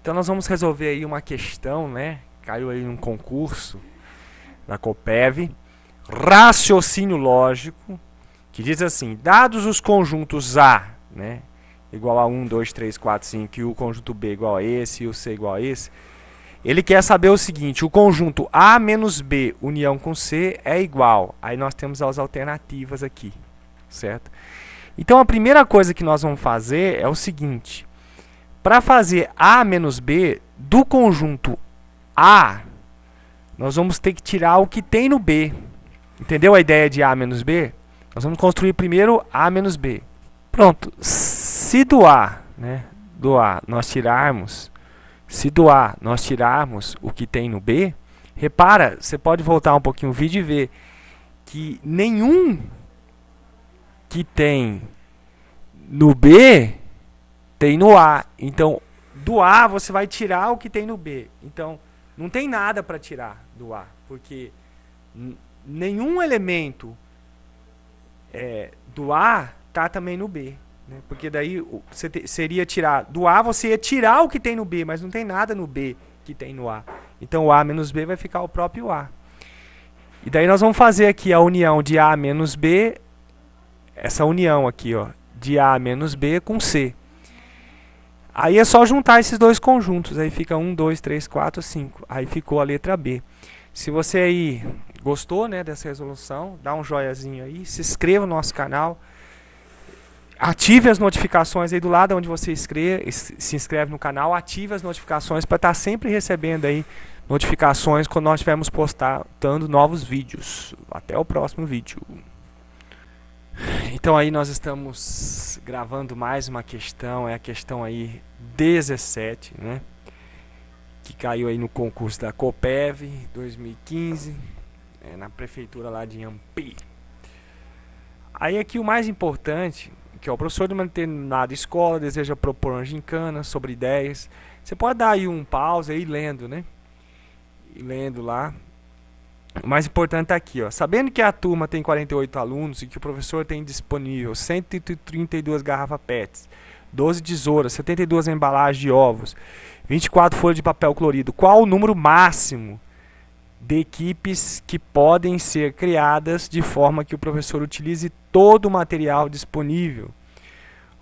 Então nós vamos resolver aí uma questão, né? Caiu aí num concurso da Coppev, raciocínio lógico, que diz assim: dados os conjuntos A, né, igual a 1, 2, 3, 4, 5, e o conjunto B igual a esse, e o C igual a esse, ele quer saber o seguinte: o conjunto A menos B união com C é igual. Aí nós temos as alternativas aqui, certo? Então a primeira coisa que nós vamos fazer é o seguinte: para fazer A menos B do conjunto A, nós vamos ter que tirar o que tem no B. Entendeu a ideia de A menos B? Nós vamos construir primeiro A menos B. Pronto. Se do A, né, do A nós tirarmos, se do A nós tirarmos o que tem no B, repara, você pode voltar um pouquinho o vídeo e ver que nenhum que tem no B tem no A. Então, do A você vai tirar o que tem no B. Então, não tem nada para tirar do A, porque nenhum elemento do A está também no B. Né? Porque daí seria tirar do A, você ia tirar o que tem no B, mas não tem nada no B que tem no A. Então, o A menos B vai ficar o próprio A. E daí nós vamos fazer aqui a união de A menos B, essa união aqui, ó, de A menos B com C. Aí é só juntar esses dois conjuntos, aí fica 1, 2, 3, 4, 5. Aí ficou a letra B. Se você aí gostou, né, dessa resolução, dá um joiazinho aí, se inscreva no nosso canal, ative as notificações aí do lado onde você se inscreve no canal, ative as notificações para estar sempre recebendo aí notificações quando nós estivermos postando novos vídeos. Até o próximo vídeo. Então aí nós estamos gravando mais uma questão, é a questão aí 17, né? Que caiu aí no concurso da Coppev 2015, na prefeitura lá de Inhampi. Aí aqui o mais importante, que é o professor de uma determinada escola deseja propor uma gincana sobre ideias. Você pode dar aí um pause aí lendo, né? E lendo lá. O mais importante está aqui, ó. Sabendo que a turma tem 48 alunos e que o professor tem disponível 132 garrafas PETs, 12 tesouras, 72 embalagens de ovos, 24 folhas de papel colorido, qual o número máximo de equipes que podem ser criadas de forma que o professor utilize todo o material disponível?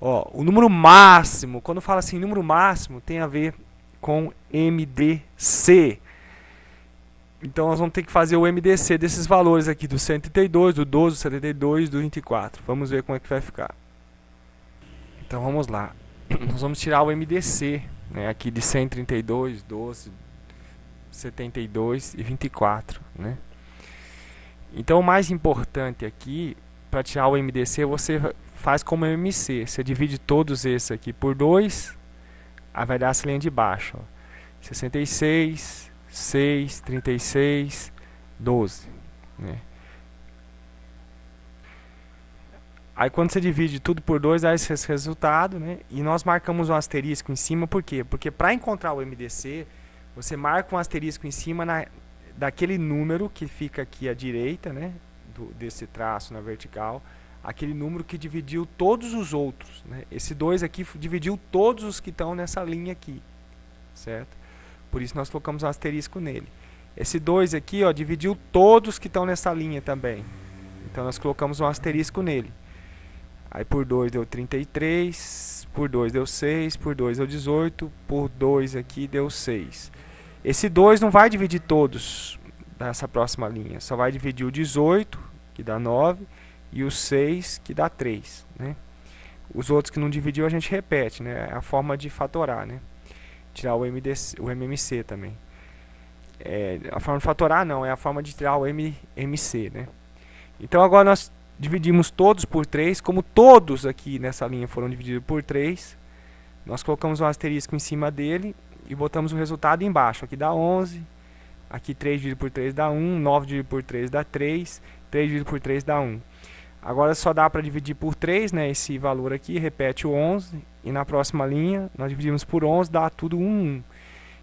Ó, o número máximo, quando fala assim número máximo, tem a ver com MDC. Então nós vamos ter que fazer o MDC desses valores aqui, do 132, do 12, do 72, do 24. Vamos ver como é que vai ficar. Então vamos lá. Nós vamos tirar o MDC, né, aqui de 132, 12, 72 e 24. Né? Então o mais importante aqui, para tirar o MDC, você faz como MC. Você divide todos esses aqui por 2, aí vai dar essa linha de baixo. Ó. 66... 6, 36, 12. Né? Aí quando você divide tudo por 2, dá esse resultado, né? E nós marcamos um asterisco em cima, por quê? Porque para encontrar o MDC, você marca um asterisco em cima daquele número que fica aqui à direita, né? Desse traço na vertical, aquele número que dividiu todos os outros. Né? Esse 2 aqui dividiu todos os que estão nessa linha aqui, certo? Por isso nós colocamos um asterisco nele. Esse 2 aqui, ó, dividiu todos que estão nessa linha também. Então nós colocamos um asterisco nele. Aí por 2 deu 33, por 2 deu 6, por 2 deu 18, por 2 aqui deu 6. Esse 2 não vai dividir todos dessa próxima linha. Só vai dividir o 18, que dá 9, e o 6, que dá 3. Né? Os outros que não dividiu a gente repete, né? É a forma de fatorar, né? Tirar o MMC também. A forma de fatorar não, é a forma de tirar o MMC, né? Então agora nós dividimos todos por 3, como todos aqui nessa linha foram divididos por 3, nós colocamos um asterisco em cima dele e botamos o resultado embaixo. Aqui dá 11, aqui 3 dividido por 3 dá 1, 9 dividido por 3 dá 3, 3 dividido por 3 dá 1. Agora só dá para dividir por 3, né, esse valor aqui, repete o 11, e na próxima linha nós dividimos por 11, dá tudo 1, 1.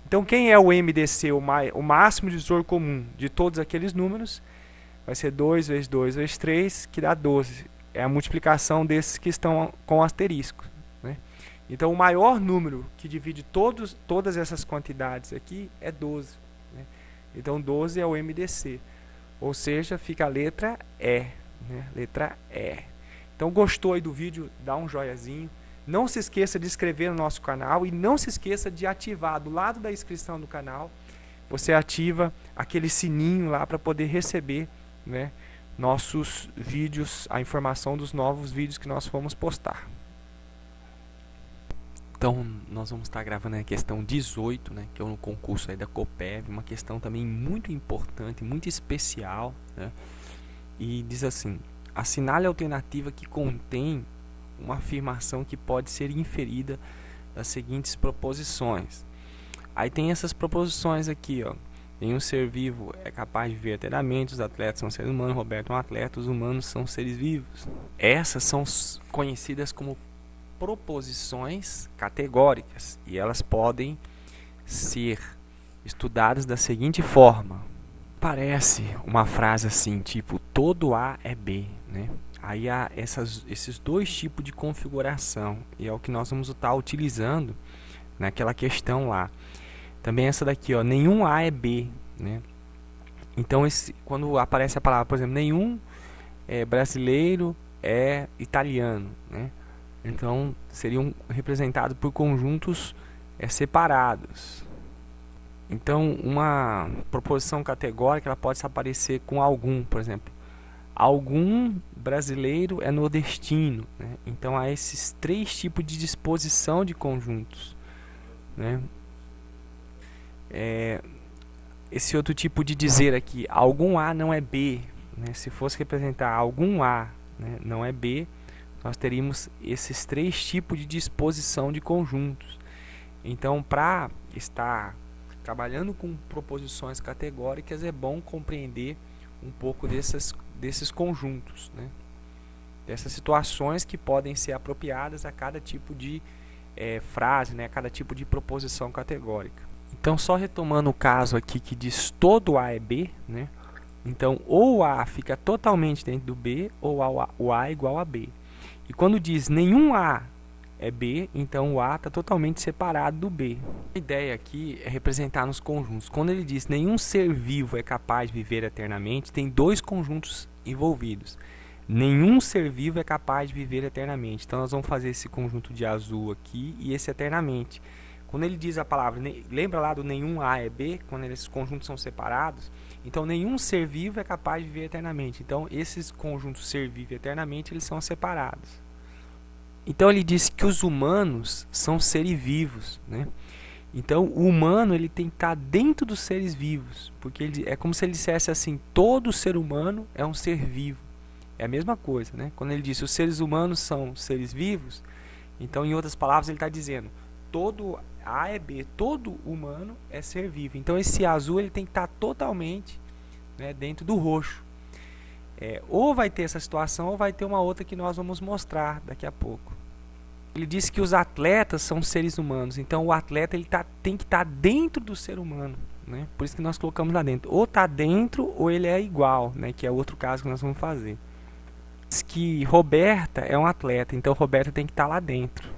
Então quem é o MDC, o máximo divisor comum de todos aqueles números? Vai ser 2 vezes 2 vezes 3, que dá 12. É a multiplicação desses que estão com asterisco. Né? Então, o maior número que divide todas essas quantidades aqui é 12. Né? Então, 12 é o MDC. Ou seja, fica a letra E. Né? Letra E. Então, gostou aí do vídeo? Dá um joiazinho. Não se esqueça de se inscrever no nosso canal e não se esqueça de ativar do lado da inscrição do canal. Você ativa aquele sininho lá para poder receber, né, nossos vídeos, a informação dos novos vídeos que nós vamos postar. Então, nós vamos estar gravando a questão 18, né, que é um concurso aí da Coppev, uma questão também muito importante, muito especial, né, e diz assim: assinale a alternativa que contém uma afirmação que pode ser inferida das seguintes proposições. Aí tem essas proposições aqui, ó. Nenhum ser vivo é capaz de viver eternamente, os atletas são seres humanos, Roberto é um atleta, os humanos são seres vivos. Essas são conhecidas como proposições categóricas e elas podem ser estudadas da seguinte forma. Parece uma frase assim, tipo, todo A é B, né? Aí há esses dois tipos de configuração e é o que nós vamos estar utilizando naquela questão lá. Também essa daqui, ó, nenhum A é B, né? Então, quando aparece a palavra, por exemplo, nenhum brasileiro é italiano, né? Então, seriam representados por conjuntos separados. Então, uma proposição categórica ela pode se aparecer com algum, por exemplo, algum brasileiro é nordestino, né? Então, há esses três tipos de disposição de conjuntos, né? Esse outro tipo de dizer aqui, algum A não é B, né? Se fosse representar algum A, né, não é B, nós teríamos esses três tipos de disposição de conjuntos. Então, para estar trabalhando com proposições categóricas, é bom compreender um pouco desses conjuntos, né? Dessas situações que podem ser apropriadas a cada tipo de frase, né? A cada tipo de proposição categórica. Então, só retomando o caso aqui que diz todo A é B, né? Então, ou o A fica totalmente dentro do B, ou o A é igual a B. E quando diz nenhum A é B, então o A está totalmente separado do B. A ideia aqui é representar nos conjuntos. Quando ele diz nenhum ser vivo é capaz de viver eternamente, tem dois conjuntos envolvidos. Nenhum ser vivo é capaz de viver eternamente. Então, nós vamos fazer esse conjunto de azul aqui e esse eternamente. Quando ele diz a palavra, lembra lá do nenhum A é B, quando esses conjuntos são separados? Então, nenhum ser vivo é capaz de viver eternamente. Então, esses conjuntos ser vivo e eternamente, eles são separados. Então, ele diz que os humanos são seres vivos, né? Então, o humano ele tem que estar dentro dos seres vivos, porque é como se ele dissesse assim, todo ser humano é um ser vivo. É a mesma coisa, né? Quando ele diz os seres humanos são seres vivos, então, em outras palavras, ele está dizendo todo A é B, todo humano é ser vivo. Então, esse azul ele tem que estar totalmente, né, dentro do roxo. Ou vai ter essa situação, ou vai ter uma outra que nós vamos mostrar daqui a pouco. Ele disse que os atletas são seres humanos. Então, o atleta ele tem que estar dentro do ser humano, né? Por isso que nós colocamos lá dentro. Ou está dentro, ou ele é igual, né? Que é outro caso que nós vamos fazer. Diz que Roberta é um atleta, então Roberta tem que estar lá dentro.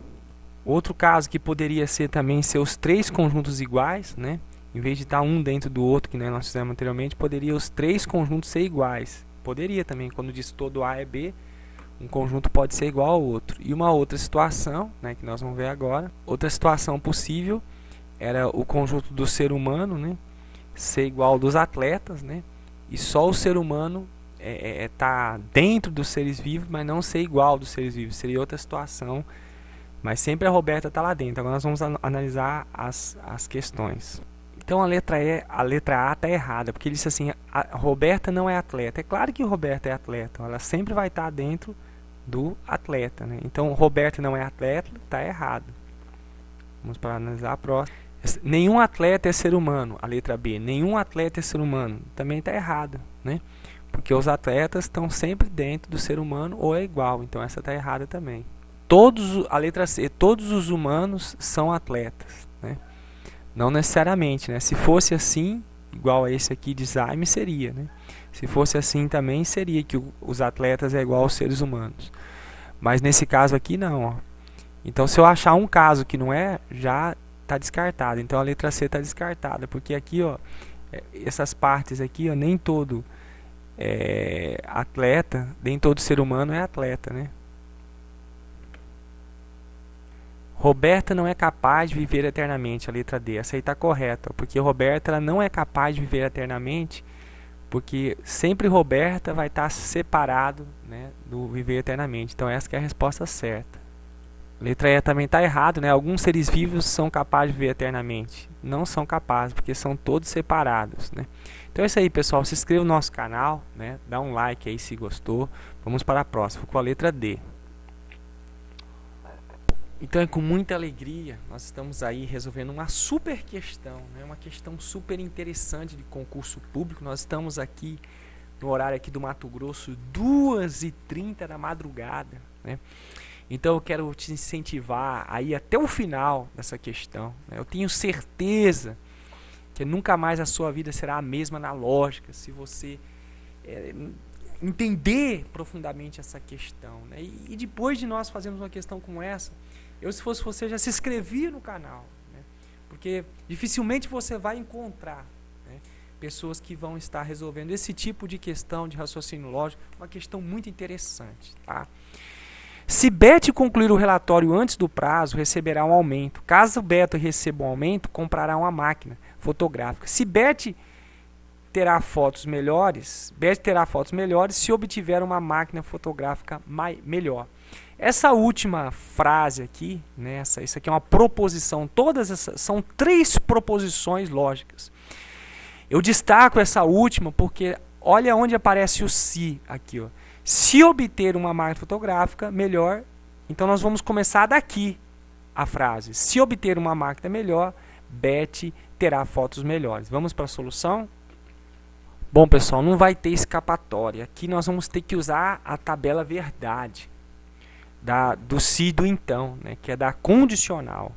Outro caso que poderia ser também ser os três conjuntos iguais, né? Em vez de estar um dentro do outro, que nós fizemos anteriormente, poderia os três conjuntos ser iguais. Poderia também, quando diz todo A é B, um conjunto pode ser igual ao outro. E uma outra situação, né, que nós vamos ver agora, outra situação possível era o conjunto do ser humano, né, ser igual ao dos atletas, né, e só o ser humano tá dentro dos seres vivos, mas não ser igual dos seres vivos. Seria outra situação. Mas sempre a Roberta está lá dentro. Agora nós vamos analisar as questões. Então a letra A está errada, porque ele disse assim, a Roberta não é atleta. É claro que Roberta é atleta, ela sempre vai estar dentro do atleta, né? Então Roberta não é atleta, está errado. Vamos para analisar a próxima. Nenhum atleta é ser humano, a letra B. Nenhum atleta é ser humano, também está errado, né? Porque os atletas estão sempre dentro do ser humano ou é igual, então essa está errada também. A letra C, todos os humanos são atletas, né? Não necessariamente, né? Se fosse assim, igual a esse aqui de Zaime, seria, né? Se fosse assim também, seria que os atletas é igual aos seres humanos. Mas nesse caso aqui não, ó. Então, se eu achar um caso que não é, já está descartado. Então, a letra C está descartada, porque aqui, ó, essas partes aqui, ó, nem todo atleta, nem todo ser humano é atleta, né? Roberta não é capaz de viver eternamente, a letra D. Essa aí está correta, porque Roberta ela não é capaz de viver eternamente, porque sempre Roberta vai estar separado, né, do viver eternamente. Então essa que é a resposta certa. Letra E também está errado, né? Alguns seres vivos são capazes de viver eternamente. Não são capazes, porque são todos separados, né? Então é isso aí, pessoal. Se inscreva no nosso canal, né? Dá um like aí se gostou. Vamos para a próxima, com a letra D. Então é com muita alegria, nós estamos aí resolvendo uma super questão, né? Uma questão super interessante de concurso público. Nós estamos aqui no horário aqui do Mato Grosso, 2h30 da madrugada, né? Então eu quero te incentivar aí até o final dessa questão, né? Eu tenho certeza que nunca mais a sua vida será a mesma na lógica, se você entender profundamente essa questão, né? E depois de nós fazermos uma questão como essa, eu, se fosse você, já se inscrevia no canal, né? Porque dificilmente você vai encontrar, né, pessoas que vão estar resolvendo esse tipo de questão de raciocínio lógico, uma questão muito interessante, tá? Se Beth concluir o relatório antes do prazo, receberá um aumento. Caso Beto receba um aumento, comprará uma máquina fotográfica. Se Beth terá fotos melhores se obtiver uma máquina fotográfica melhor. Essa última frase aqui, né, isso aqui é uma proposição, todas essas são 3 proposições lógicas. Eu destaco essa última porque olha onde aparece o se aqui, ó. Se obter uma máquina fotográfica melhor, então nós vamos começar daqui a frase. Se obter uma máquina melhor, Beth terá fotos melhores. Vamos para a solução? Bom, pessoal, não vai ter escapatória. Aqui nós vamos ter que usar a tabela verdade. Do se e do então, né, que é da condicional.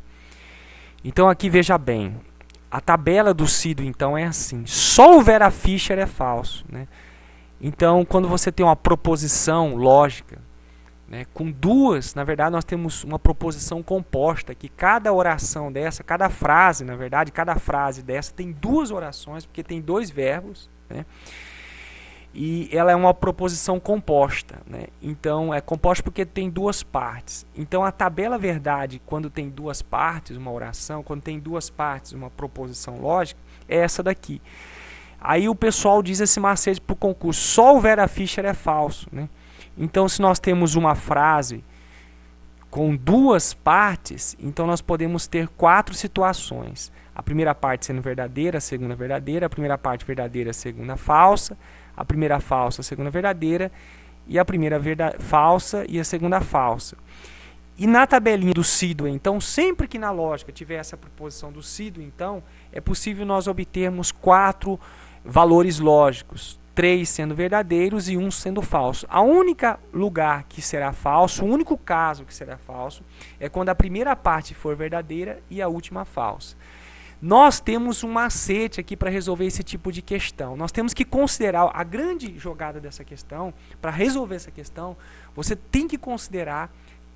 Então aqui veja bem, a tabela do se e do então é assim: só o Vera Fischer é falso, né? Então quando você tem uma proposição lógica, né, com duas, na verdade nós temos uma proposição composta, que cada oração dessa, cada frase, na verdade, cada frase dessa tem 2 orações, porque tem 2 verbos, né? E ela é uma proposição composta, né? Então é composta porque tem 2 partes. Então a tabela verdade, quando tem 2 partes, uma oração, quando tem 2 partes, uma proposição lógica, é essa daqui. Aí o pessoal diz esse macete para o concurso: só o Vera Fischer é falso, né? Então se nós temos uma frase com 2 partes, então nós podemos ter 4 situações. A primeira parte sendo verdadeira, a segunda verdadeira, a primeira parte verdadeira, a segunda falsa, a primeira falsa, a segunda verdadeira, e a primeira falsa e a segunda falsa. E na tabelinha do se e do então, sempre que na lógica tiver essa proposição do se e do então, é possível nós obtermos 4 valores lógicos, 3 sendo verdadeiros e 1 sendo falso. A única lugar que será falso, o único caso que será falso, é quando a primeira parte for verdadeira e a última falsa. Nós temos um macete aqui para resolver esse tipo de questão. Nós temos que considerar a grande jogada dessa questão. Para resolver essa questão, você tem que considerar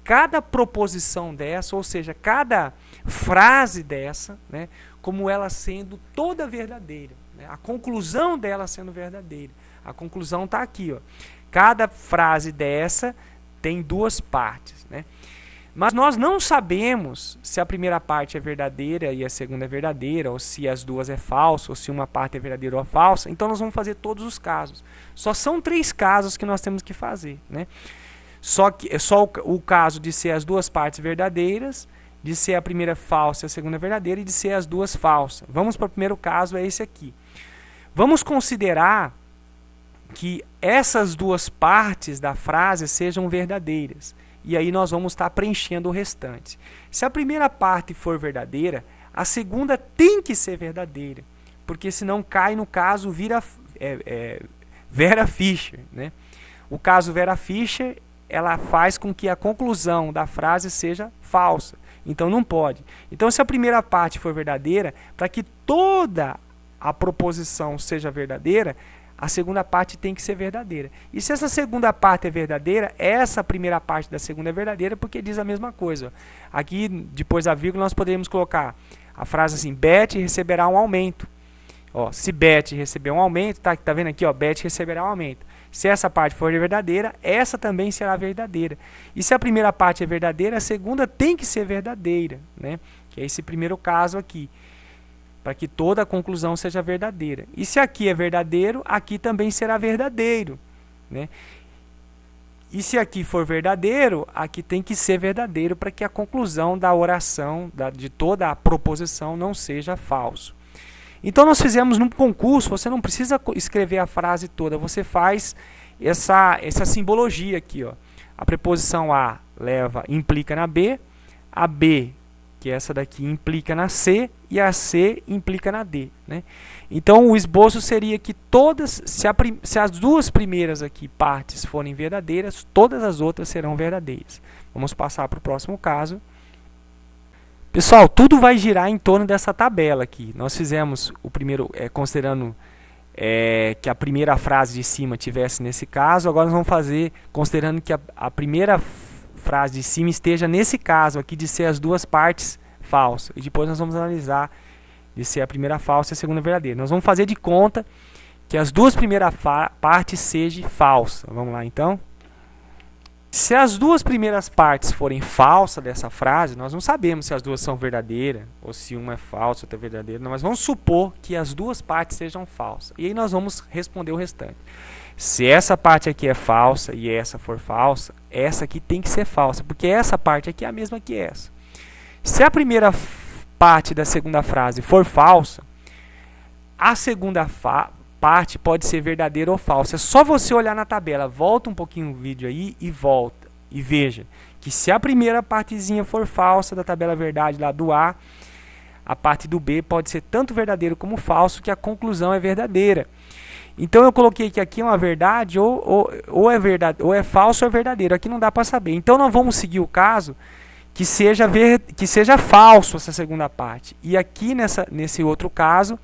cada proposição dessa, ou seja, cada frase dessa, né, como ela sendo toda verdadeira, né, a conclusão dela sendo verdadeira. A conclusão está aqui, ó. Cada frase dessa tem 2 partes, né? Mas nós não sabemos se a primeira parte é verdadeira e a segunda é verdadeira, ou se as 2 é falsa, ou se uma parte é verdadeira ou falsa. Então nós vamos fazer todos os casos. Só são 3 casos que nós temos que fazer, né? Só o caso de ser as 2 partes verdadeiras, de ser a primeira falsa e a segunda verdadeira, e de ser as 2 falsas. Vamos para o primeiro caso, é esse aqui. Vamos considerar que essas 2 partes da frase sejam verdadeiras. E aí nós vamos estar preenchendo o restante. Se a primeira parte for verdadeira, a segunda tem que ser verdadeira, porque senão cai no caso Vera Fischer, né? O caso Vera Fischer, ela faz com que a conclusão da frase seja falsa. Então não pode. Então se a primeira parte for verdadeira, para que toda a proposição seja verdadeira, a segunda parte tem que ser verdadeira. E se essa segunda parte é verdadeira, essa primeira parte da segunda é verdadeira porque diz a mesma coisa. Aqui, depois da vírgula, nós poderíamos colocar a frase assim, Beth receberá um aumento. Ó, se Beth receber um aumento, tá vendo aqui, ó, Beth receberá um aumento. Se essa parte for verdadeira, essa também será verdadeira. E se a primeira parte é verdadeira, a segunda tem que ser verdadeira, né? Que é esse primeiro caso aqui, para que toda a conclusão seja verdadeira. E se aqui é verdadeiro, aqui também será verdadeiro, né? E se aqui for verdadeiro, aqui tem que ser verdadeiro para que a conclusão da oração, de toda a proposição, não seja falso. Então nós fizemos num concurso, você não precisa escrever a frase toda, você faz essa simbologia aqui, ó. A preposição a implica na b, a b, que é essa daqui, implica na c, e a c implica na d, né? Então o esboço seria que se as duas primeiras aqui partes forem verdadeiras, todas as outras serão verdadeiras. Vamos passar para o próximo caso. Pessoal, tudo vai girar em torno dessa tabela aqui. Nós fizemos o primeiro, considerando que a primeira frase de cima tivesse nesse caso. Agora nós vamos fazer, considerando que a primeira frase de cima esteja nesse caso aqui de ser as duas partes falsas. E depois nós vamos analisar de ser a primeira falsa e a segunda verdadeira. Nós vamos fazer de conta que as duas primeiras partes sejam falsas. Vamos lá então. Se as duas primeiras partes forem falsas dessa frase, nós não sabemos se as duas são verdadeiras, ou se uma é falsa, outra é verdadeira, mas vamos supor que as duas partes sejam falsas. E aí nós vamos responder o restante. Se essa parte aqui é falsa e essa for falsa, essa aqui tem que ser falsa, porque essa parte aqui é a mesma que essa. Se a primeira parte da segunda frase for falsa, a segunda parte pode ser verdadeira ou falsa. É só você olhar na tabela, volta um pouquinho o vídeo aí e volta. E veja que se a primeira partezinha for falsa da tabela verdade lá do A parte do B pode ser tanto verdadeiro como falso, que a conclusão é verdadeira. Então eu coloquei que aqui é uma verdade, ou é verdade, ou é falso ou é verdadeiro. Aqui não dá para saber. Então nós vamos seguir o caso que seja falso essa segunda parte. E aqui nesse outro caso,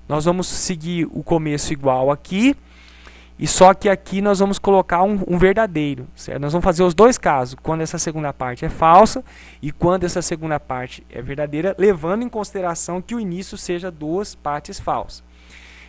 nós vamos seguir o começo igual aqui, e só que aqui nós vamos colocar um verdadeiro, certo? Nós vamos fazer os dois casos, quando essa segunda parte é falsa e quando essa segunda parte é verdadeira, levando em consideração que o início seja duas partes falsas.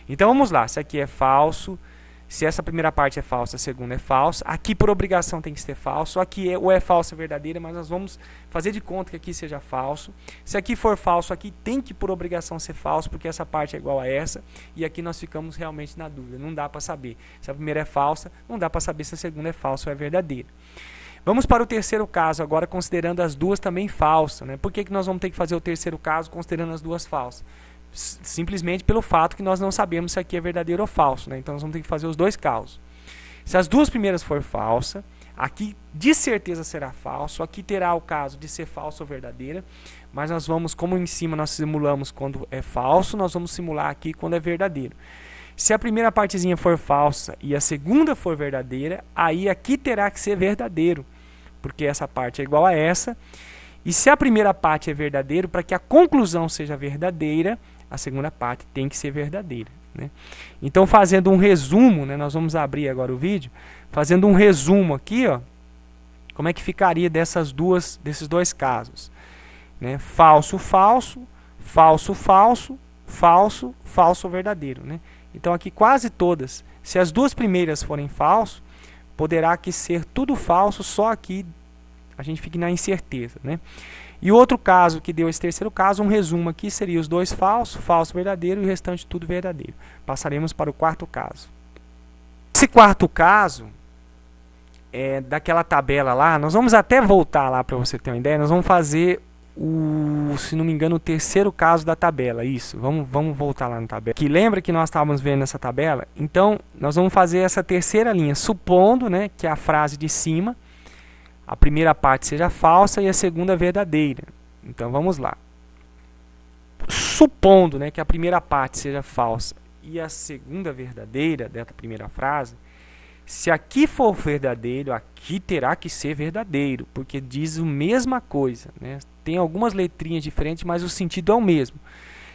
Então vamos lá, se aqui é falso, se essa primeira parte é falsa, a segunda é falsa, aqui por obrigação tem que ser falso, aqui ou é falsa ou verdadeira, mas nós vamos fazer de conta que aqui seja falso. Se aqui for falso, aqui tem que por obrigação ser falso, porque essa parte é igual a essa, e aqui nós ficamos realmente na dúvida, não dá para saber. Se a primeira é falsa, não dá para saber se a segunda é falsa ou é verdadeira. Vamos para o terceiro caso, agora considerando as duas também falsas, né? Por que nós vamos ter que fazer o terceiro caso considerando as duas falsas? Simplesmente pelo fato que nós não sabemos se aqui é verdadeiro ou falso, né? Então nós vamos ter que fazer os dois casos. Se as duas primeiras for falsa, aqui de certeza será falso, aqui terá o caso de ser falso ou verdadeira, mas nós vamos, como em cima nós simulamos quando é falso, nós vamos simular aqui quando é verdadeiro. Se a primeira partezinha for falsa e a segunda for verdadeira, aí aqui terá que ser verdadeiro, porque essa parte é igual a essa. E se a primeira parte é verdadeira, para que a conclusão seja verdadeira, a segunda parte tem que ser verdadeira, né? Então, fazendo um resumo, né, nós vamos abrir agora o vídeo, fazendo um resumo aqui, ó, como é que ficaria desses dois casos, né? Falso, falso, falso, falso, falso, falso, verdadeiro, né? Então, aqui quase todas, se as duas primeiras forem falso, poderá aqui ser tudo falso, só aqui a gente fica na incerteza, né? E o outro caso que deu esse terceiro caso, um resumo aqui, seria os dois falso, falso, verdadeiro e o restante tudo verdadeiro. Passaremos para o quarto caso. Esse quarto caso, daquela tabela lá, nós vamos até voltar lá para você ter uma ideia, nós vamos fazer, se não me engano, o terceiro caso da tabela, isso, vamos voltar lá na tabela. Que lembra que nós estávamos vendo essa tabela? Então, nós vamos fazer essa terceira linha, supondo, né, que a frase de cima, a primeira parte seja falsa e a segunda verdadeira. Então vamos lá. Supondo, né, que a primeira parte seja falsa e a segunda verdadeira dessa primeira frase, se aqui for verdadeiro, aqui terá que ser verdadeiro, porque diz a mesma coisa, né? Tem algumas letrinhas diferentes, mas o sentido é o mesmo.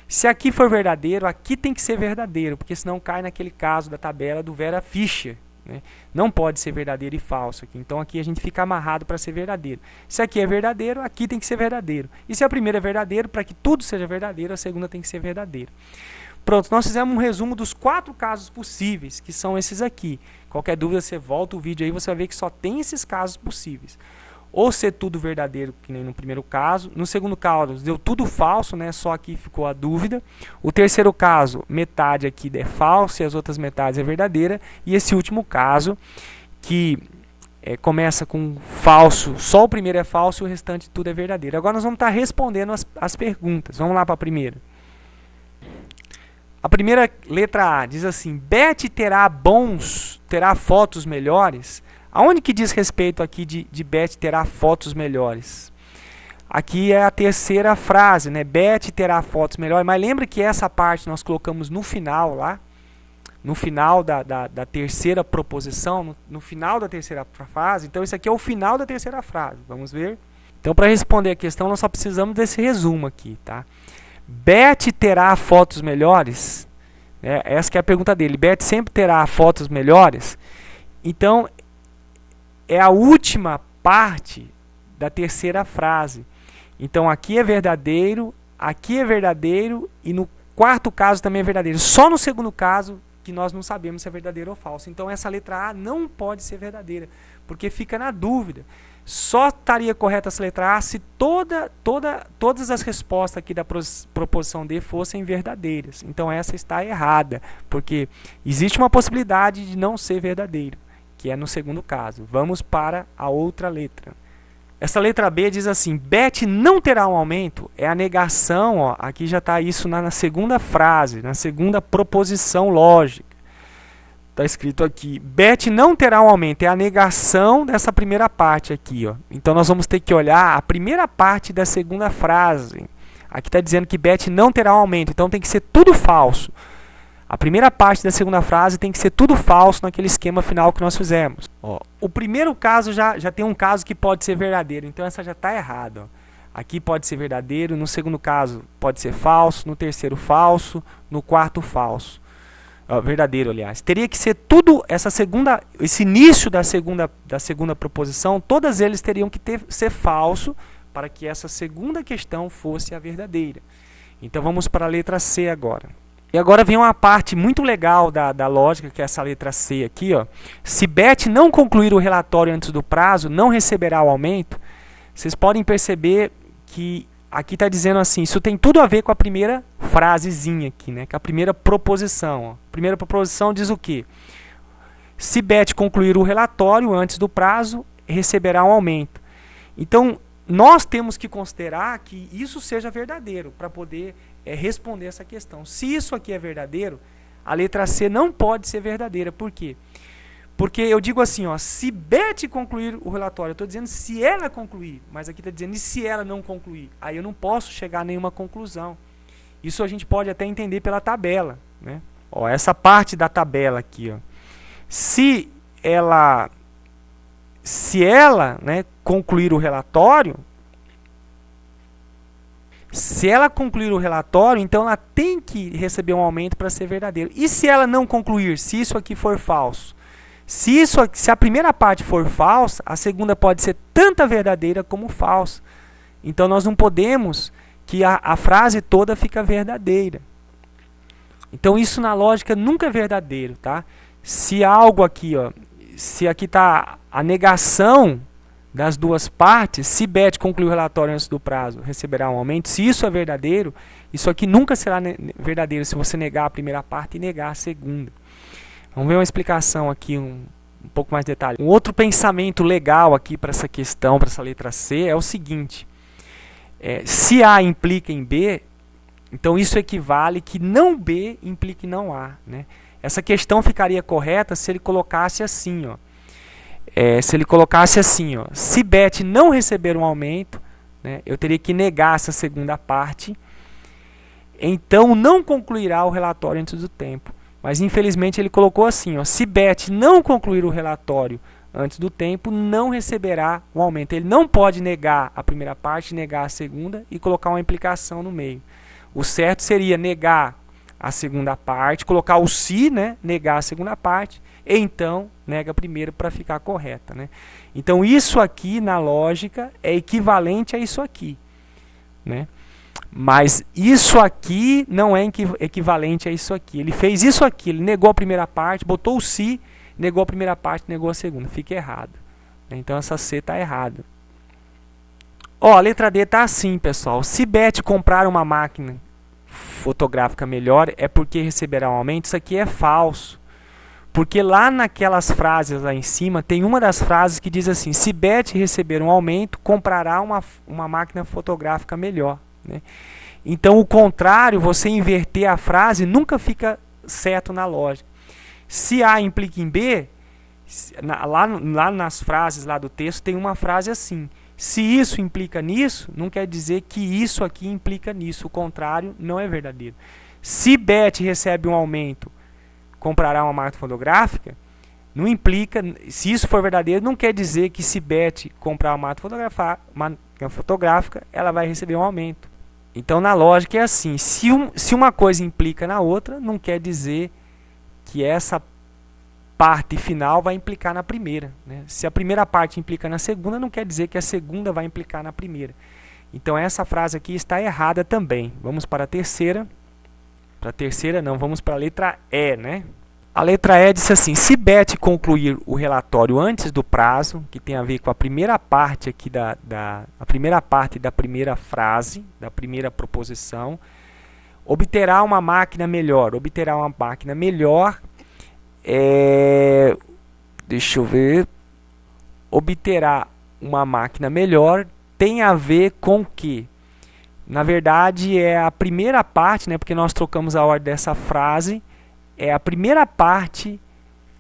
Se aqui for verdadeiro, aqui tem que ser verdadeiro, porque senão cai naquele caso da tabela do Vera Fischer, né? Não pode ser verdadeiro e falso aqui. Então aqui a gente fica amarrado para ser verdadeiro. Se aqui é verdadeiro, aqui tem que ser verdadeiro. E se a primeira é verdadeiro, para que tudo seja verdadeiro, a segunda tem que ser verdadeira. Pronto, nós fizemos um resumo dos 4 casos possíveis, que são esses aqui. Qualquer dúvida, você volta o vídeo aí, você vai ver que só tem esses casos possíveis. Ou ser tudo verdadeiro, que nem no primeiro caso. No segundo caso, deu tudo falso, né? Só aqui ficou a dúvida. O terceiro caso, metade aqui é falso e as outras metades é verdadeira. E esse último caso, que começa com falso, só o primeiro é falso e o restante tudo é verdadeiro. Agora nós vamos estar respondendo as perguntas. Vamos lá para a primeira. A primeira letra A diz assim: Beth terá fotos melhores? Aonde que diz respeito aqui de Beth terá fotos melhores? Aqui é a terceira frase, né? Beth terá fotos melhores. Mas lembra que essa parte nós colocamos no final lá? No final da terceira proposição, no final da terceira frase. Então isso aqui é o final da terceira frase. Vamos ver? Então para responder a questão nós só precisamos desse resumo aqui, tá? Beth terá fotos melhores? Essa que é a pergunta dele. Beth sempre terá fotos melhores? Então, é a última parte da terceira frase. Então, aqui é verdadeiro e no quarto caso também é verdadeiro. Só no segundo caso que nós não sabemos se é verdadeiro ou falso. Então, essa letra A não pode ser verdadeira, porque fica na dúvida. Só estaria correta essa letra A se todas as respostas aqui da proposição D fossem verdadeiras. Então essa está errada, porque existe uma possibilidade de não ser verdadeiro, que é no segundo caso. Vamos para a outra letra. Essa letra B diz assim: Beth não terá um aumento. É a negação, ó, aqui já está isso na segunda frase, na segunda proposição lógica. Está escrito aqui, Beth não terá um aumento, é a negação dessa primeira parte aqui, ó. Então nós vamos ter que olhar a primeira parte da segunda frase. Aqui está dizendo que Beth não terá um aumento, então tem que ser tudo falso. A primeira parte da segunda frase tem que ser tudo falso naquele esquema final que nós fizemos. Ó, o primeiro caso já tem um caso que pode ser verdadeiro, então essa já está errada. Aqui pode ser verdadeiro, no segundo caso pode ser falso, no terceiro falso, no quarto falso. Verdadeiro, aliás. Teria que ser tudo, esse início da segunda proposição, todas eles teriam que ser falso para que essa segunda questão fosse a verdadeira. Então vamos para a letra C agora. E agora vem uma parte muito legal da lógica, que é essa letra C aqui, ó. Se Beth não concluir o relatório antes do prazo, não receberá o aumento. Vocês podem perceber que aqui está dizendo assim, isso tem tudo a ver com a primeira frasezinha aqui, né? Com a primeira proposição. Ó. A primeira proposição diz o quê? Se Beth concluir o relatório antes do prazo, receberá um aumento. Então, nós temos que considerar que isso seja verdadeiro para poder responder essa questão. Se isso aqui é verdadeiro, a letra C não pode ser verdadeira. Por quê? Porque eu digo assim, ó, se Beth concluir o relatório, eu estou dizendo se ela concluir, mas aqui está dizendo e se ela não concluir? Aí eu não posso chegar a nenhuma conclusão. Isso a gente pode até entender pela tabela, né? Ó, essa parte da tabela aqui, ó. Se ela, né, concluir o relatório, então ela tem que receber um aumento para ser verdadeiro. E se ela não concluir, se isso aqui for falso? Se a primeira parte for falsa, a segunda pode ser tanto verdadeira como falsa. Então nós não podemos que a frase toda fica verdadeira. Então isso na lógica nunca é verdadeiro, tá? Se algo aqui, ó, se aqui está a negação das duas partes, se Beth concluir o relatório antes do prazo, receberá um aumento. Se isso é verdadeiro, isso aqui nunca será verdadeiro se você negar a primeira parte e negar a segunda. Vamos ver uma explicação aqui um pouco mais detalhada. Um outro pensamento legal aqui para essa questão, para essa letra C, é o seguinte. Se A implica em B, então isso equivale que não B implica em não A, né? Essa questão ficaria correta se ele colocasse assim, ó. Se Beth não receber um aumento, né, eu teria que negar essa segunda parte, então não concluirá o relatório antes do tempo. Mas infelizmente ele colocou assim, ó, se Beth não concluir o relatório antes do tempo, não receberá o aumento. Ele não pode negar a primeira parte, negar a segunda e colocar uma implicação no meio. O certo seria negar a segunda parte, colocar o se, né? Negar a segunda parte, e então nega a primeira para ficar correta, né? Então isso aqui na lógica é equivalente a isso aqui, né? Mas isso aqui não é equivalente a isso aqui. Ele fez isso aqui, ele negou a primeira parte, botou o se, negou a primeira parte, negou a segunda. Fica errado. Então essa C está errada. Ó, a letra D está assim, pessoal. Se Beth comprar uma máquina fotográfica melhor, é porque receberá um aumento. Isso aqui é falso. Porque lá naquelas frases lá em cima, tem uma das frases que diz assim: se Beth receber um aumento, comprará uma máquina fotográfica melhor, né? Então o contrário, você inverter a frase, nunca certo na lógica. Se A implica em B, lá nas frases lá do texto tem uma frase assim: se isso implica nisso, não quer dizer que isso aqui implica nisso. O contrário não é verdadeiro. Se Beth recebe um aumento, comprará uma máquina fotográfica, não implica, se isso for verdadeiro, não quer dizer que se Beth comprar uma máquina fotográfica, ela vai receber um aumento. Então na lógica é assim: se uma coisa implica na outra, não quer dizer que essa parte final vai implicar na primeira, né? Se a primeira parte implica na segunda, não quer dizer que a segunda vai implicar na primeira. Então essa frase aqui está errada também. Vamos para a terceira. Para a terceira não, vamos para a letra E, né? A letra E diz assim: se Beth concluir o relatório antes do prazo, que tem a ver com a primeira parte aqui a primeira parte da primeira frase, da primeira proposição, obterá uma máquina melhor. Obterá uma máquina melhor, deixa eu ver. Obterá uma máquina melhor tem a ver com o quê? Na verdade é a primeira parte, né, porque nós trocamos a ordem dessa frase, é a primeira parte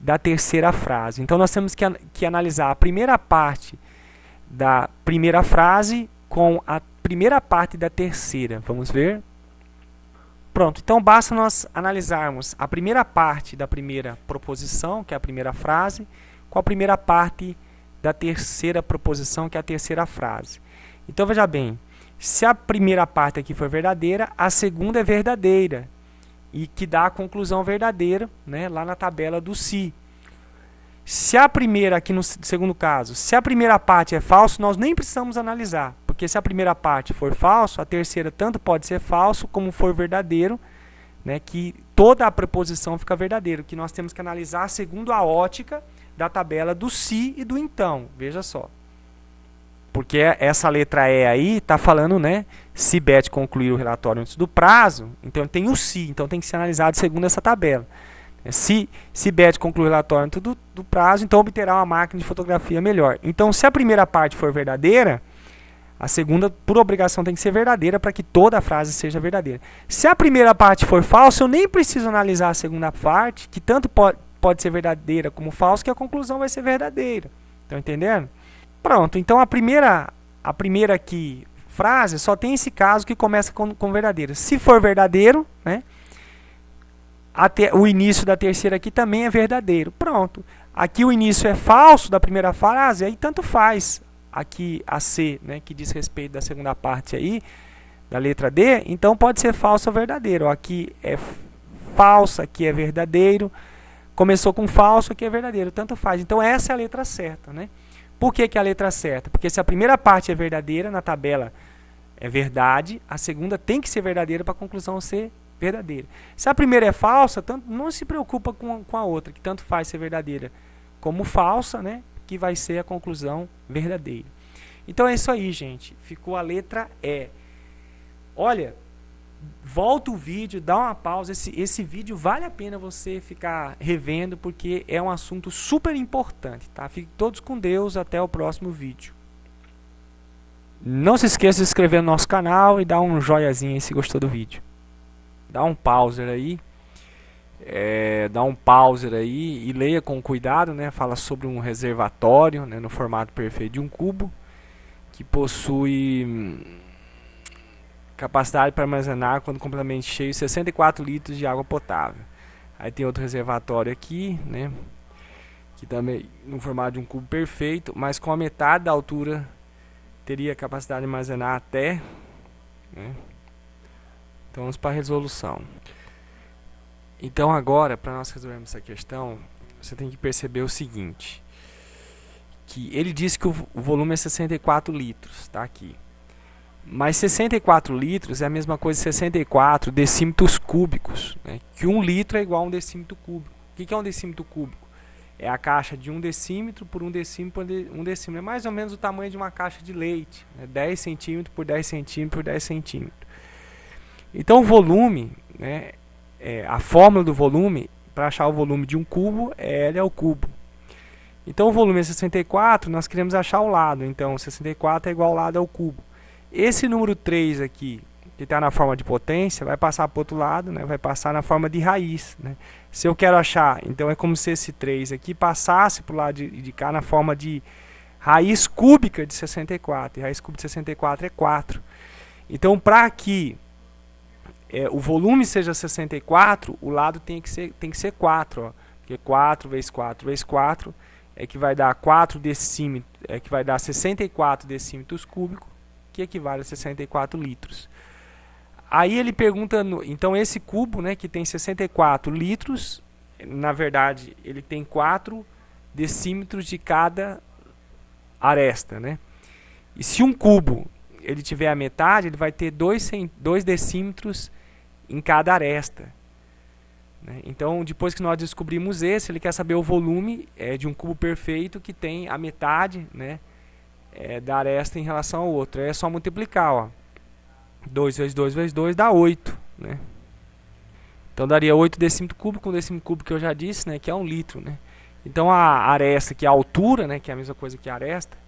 da terceira frase. Então nós temos que analisar a primeira parte da primeira frase com a primeira parte da terceira. Vamos ver? Pronto, então basta nós analisarmos a primeira parte da primeira proposição, que é a primeira frase, com a primeira parte da terceira proposição, que é a terceira frase. Então veja bem, se a primeira parte aqui for verdadeira, a segunda é verdadeira, e que dá a conclusão verdadeira, né, lá na tabela do se. Se a primeira, aqui no segundo caso, se a primeira parte é falso, nós nem precisamos analisar, porque se a primeira parte for falso, a terceira tanto pode ser falso como for verdadeiro, né, que toda a preposição fica verdadeira, que nós temos que analisar segundo a ótica da tabela do se e do então. Veja só. Porque essa letra E aí está falando, né, se Beth concluir o relatório antes do prazo, então tem o se, então tem que ser analisado segundo essa tabela. Se Beth concluir o relatório antes do prazo, então obterá uma máquina de fotografia melhor. Então, se a primeira parte for verdadeira, a segunda, por obrigação, tem que ser verdadeira para que toda a frase seja verdadeira. Se a primeira parte for falsa, eu nem preciso analisar a segunda parte, que tanto pode ser verdadeira como falsa, que a conclusão vai ser verdadeira. Estão entendendo? Pronto, então a primeira aqui, frase, só tem esse caso que começa com verdadeiro. Se for verdadeiro, né, o início da terceira aqui também é verdadeiro. Pronto. Aqui o início é falso da primeira frase, aí tanto faz. Aqui a C, né, que diz respeito da segunda parte aí, da letra D, então pode ser falso ou verdadeiro. Aqui é falso, aqui é verdadeiro. Começou com falso, aqui é verdadeiro, tanto faz. Então essa é a letra certa, né? Por que é a letra certa? Porque se a primeira parte é verdadeira, na tabela é verdade, a segunda tem que ser verdadeira para a conclusão ser verdadeira. Se a primeira é falsa, não se preocupa com a outra, que tanto faz ser verdadeira como falsa, né, que vai ser a conclusão verdadeira. Então é isso aí, gente. Ficou a letra E. Olha, volta o vídeo, dá uma pausa. Esse vídeo vale a pena você ficar revendo, porque é um assunto super importante, tá? Fiquem todos com Deus, até o próximo vídeo. Não se esqueça de se inscrever no nosso canal e dar um joiazinho aí se gostou do vídeo. Dá um pauser aí. E leia com cuidado, né? Fala sobre um reservatório, né, no formato perfeito de um cubo, que possui capacidade para armazenar, quando completamente cheio, 64 litros de água potável. Aí tem outro reservatório aqui, né, que também no formato de um cubo perfeito, mas com a metade da altura teria capacidade de armazenar até, né, Então vamos para a resolução. Então agora, para nós resolvermos essa questão, você tem que perceber o seguinte, que ele disse que o volume é 64 litros, tá aqui. Mas 64 litros é a mesma coisa que 64 decímetros cúbicos, né? Que 1 litro é igual a 1 decímetro cúbico. O que é 1 decímetro cúbico? É a caixa de 1 decímetro por 1 decímetro por 1 decímetro. É mais ou menos o tamanho de uma caixa de leite, né? 10 centímetros por 10 centímetros por 10 centímetros. Então o volume, né, a fórmula do volume, para achar o volume de um cubo, é L ao cubo. Então o volume é 64, nós queremos achar o lado. Então 64 é igual ao lado ao cubo. Esse número 3 aqui, que está na forma de potência, vai passar para o outro lado, né? Vai passar na forma de raiz, né? Se eu quero achar, então é como se esse 3 aqui passasse para o lado de cá na forma de raiz cúbica de 64. E raiz cúbica de 64 é 4. Então, para que o volume seja 64, o lado tem que ser 4. Ó, porque 4 vezes 4 vezes 4 é que vai dar 4 decímetros, é que vai dar 64 decímetros cúbicos, que equivale a 64 litros. Aí ele pergunta, então esse cubo, né, que tem 64 litros, na verdade ele tem 4 decímetros de cada aresta, né? E se um cubo ele tiver a metade, ele vai ter 2 decímetros em cada aresta, né? Então depois que nós descobrimos esse, ele quer saber o volume de um cubo perfeito que tem a metade, né, da aresta em relação ao outro. Aí é só multiplicar, ó. 2 vezes 2 vezes 2 dá 8, né? Então daria 8 decímetros cúbicos, 1 decímetro cúbico que eu já disse, né, que é 1 litro, né? Então a aresta, que é a altura, né, que é a mesma coisa que a aresta,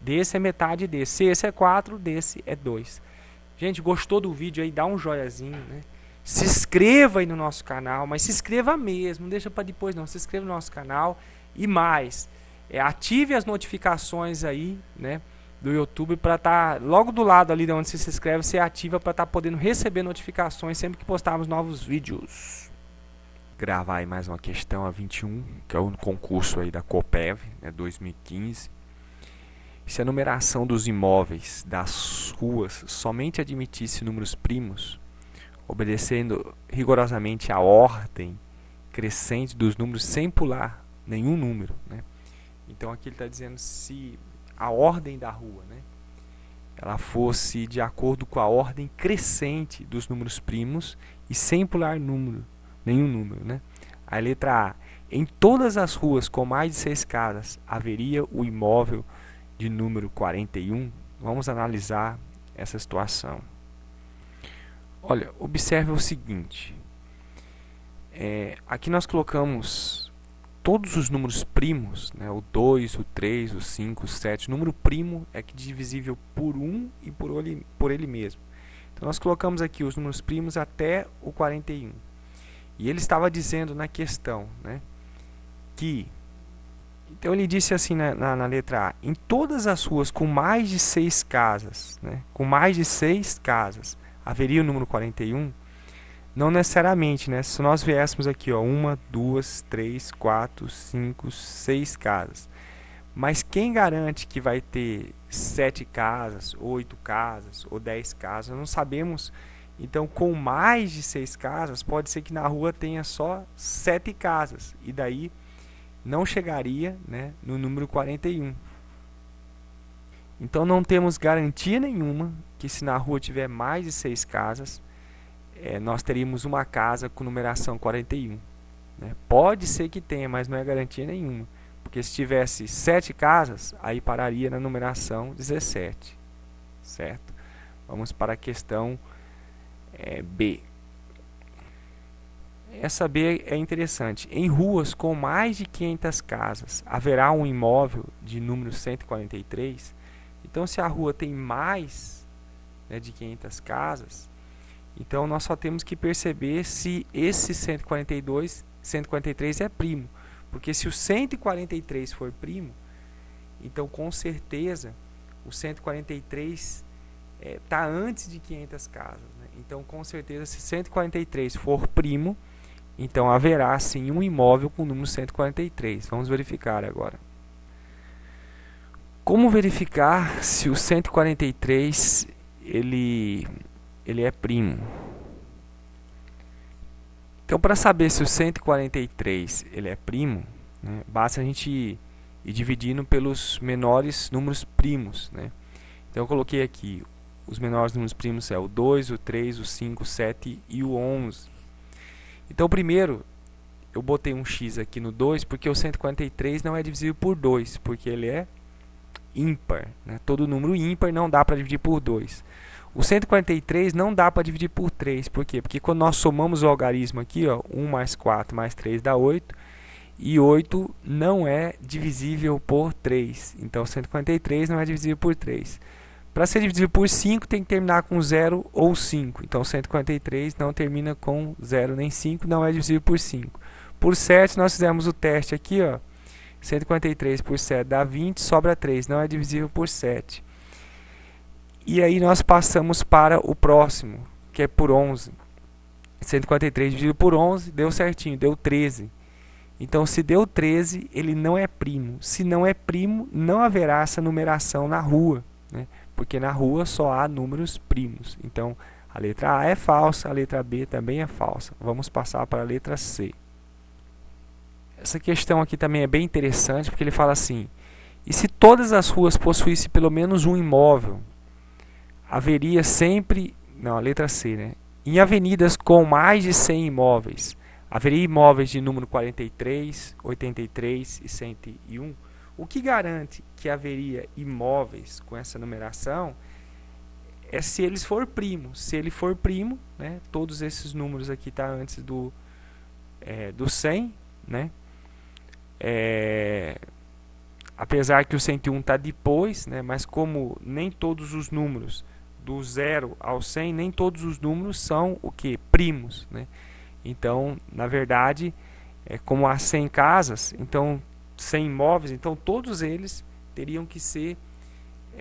desse é metade desse. Se esse é 4, desse é 2. Gente, gostou do vídeo aí? Dá um joiazinho, né? Se inscreva aí no nosso canal, mas se inscreva mesmo, não deixa para depois não. Se inscreva no nosso canal e mais, ative as notificações aí, né, do YouTube, para estar logo do lado ali de onde você se inscreve, você ativa para estar podendo receber notificações sempre que postarmos novos vídeos. Gravar aí mais uma questão, a 21, que é o concurso aí da Coppev, né, 2015. Se a numeração dos imóveis das ruas somente admitisse números primos, obedecendo rigorosamente a ordem crescente dos números sem pular nenhum número, né? Então aqui ele está dizendo se a ordem da rua, né, ela fosse de acordo com a ordem crescente dos números primos e sem pular nenhum número, né? A letra A. Em todas as ruas com mais de 6 casas haveria o imóvel de número 41. Vamos analisar essa situação. Olha, observe o seguinte. Aqui nós colocamos todos os números primos, né, o 2, o 3, o 5, o 7. O número primo é que divisível por 1 e por ele mesmo. Então nós colocamos aqui os números primos até o 41. E ele estava dizendo na questão, né, que... Então ele disse assim na letra A. Em todas as ruas com mais de 6 casas, né, com mais de 6 casas, haveria o número 41? Não necessariamente, né? Se nós viéssemos aqui, ó, 1, 2, 3, 4, 5, 6 casas. Mas quem garante que vai ter 7 casas, 8 casas ou 10 casas? Não sabemos. Então, com mais de 6 casas, pode ser que na rua tenha só 7 casas. E daí não chegaria, né, no número 41. Então, não temos garantia nenhuma que se na rua tiver mais de 6 casas, nós teríamos uma casa com numeração 41. Né? Pode ser que tenha, mas não é garantia nenhuma. Porque se tivesse 7 casas, aí pararia na numeração 17. Certo? Vamos para a questão B. Essa B é interessante. Em ruas com mais de 500 casas, haverá um imóvel de número 143. Então, se a rua tem mais, né, de 500 casas, então nós só temos que perceber se esse 143 é primo. Porque se o 143 for primo, então com certeza o 143 está antes de 500 casas. Né? Então com certeza se 143 for primo, então haverá sim um imóvel com o número 143. Vamos verificar agora. Como verificar se o 143 ele é primo? Então, para saber se o 143 ele é primo, né, basta a gente ir dividindo pelos menores números primos, né? Então eu coloquei aqui os menores números primos é o 2, o 3, o 5, o 7 e o 11. Então primeiro eu botei um x aqui no 2 porque o 143 não é divisível por 2, porque ele é ímpar, né? Todo número ímpar não dá para dividir por 2. O 143 não dá para dividir por 3, por quê? Porque quando nós somamos o algarismo aqui, ó, 1 mais 4 mais 3 dá 8, e 8 não é divisível por 3. Então 143 não é divisível por 3. Para ser divisível por 5 tem que terminar com 0 ou 5. Então 143 não termina com 0 nem 5, não é divisível por 5. Por 7 nós fizemos o teste aqui, ó. 143 por 7 dá 20, sobra 3, não é divisível por 7. E aí nós passamos para o próximo, que é por 11. 143 dividido por 11 deu certinho, deu 13. Então, se deu 13, ele não é primo. Se não é primo, não haverá essa numeração na rua, né? Porque na rua só há números primos. Então, a letra A é falsa, a letra B também é falsa. Vamos passar para a letra C. Essa questão aqui também é bem interessante, porque ele fala assim: e se todas as ruas possuíssem pelo menos um imóvel, haveria sempre... Não, a letra C, né? Em avenidas com mais de 100 imóveis, haveria imóveis de número 43, 83 e 101. O que garante que haveria imóveis com essa numeração é se eles for primo. Se ele for primo, né, todos esses números aqui estão antes do 100, né? Apesar que o 101 está depois, né, mas como nem todos os números do 0 ao 100, nem todos os números são o que? Primos, né? Então, na verdade, como há 100 casas, então 100 imóveis, então todos eles teriam que ser